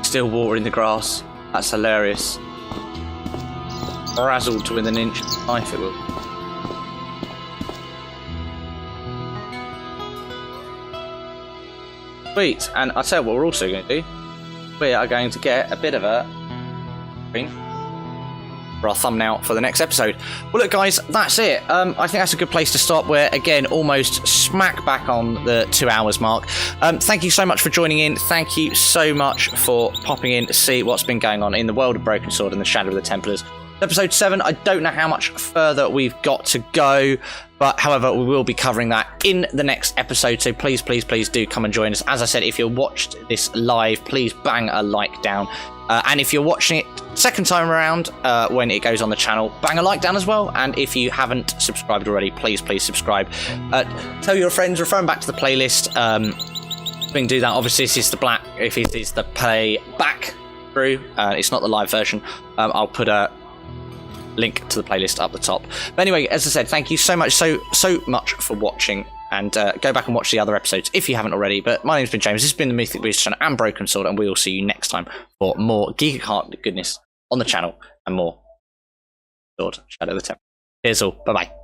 still watering the grass. That's hilarious. Razzled to within an inch of life it will. Sweet, and I'll tell you what we're also going to do. We are going to get a bit of a screen for our thumbnail for the next episode. Well, look, guys, that's it. I think that's a good place to stop. We're, again, almost smack back on the 2 hours mark. Thank you so much for joining in. Thank you so much for popping in to see what's been going on in the world of Broken Sword and the Shadow of the Templars. Episode 7, I don't know how much further we've got to go, but however, we will be covering that in the next episode, so please, please, please do come and join us. As I said, if you watched this live, please bang a like down. And if you're watching it second time around, when it goes on the channel, bang a like down as well. And if you haven't subscribed already, please, please subscribe. Tell your friends, refer them back to the playlist. We can do that. Obviously, this is the play back through. It's not the live version. I'll put a link to the playlist up the top. But anyway, as I said, thank you so much for watching, and go back and watch the other episodes if you haven't already. But my name's been James, this has been the Mythic Booster Channel and Broken Sword, and we will see you next time for more Geek Heart goodness on the channel and more Sword Shadow of the Temple. Here's all. Bye bye.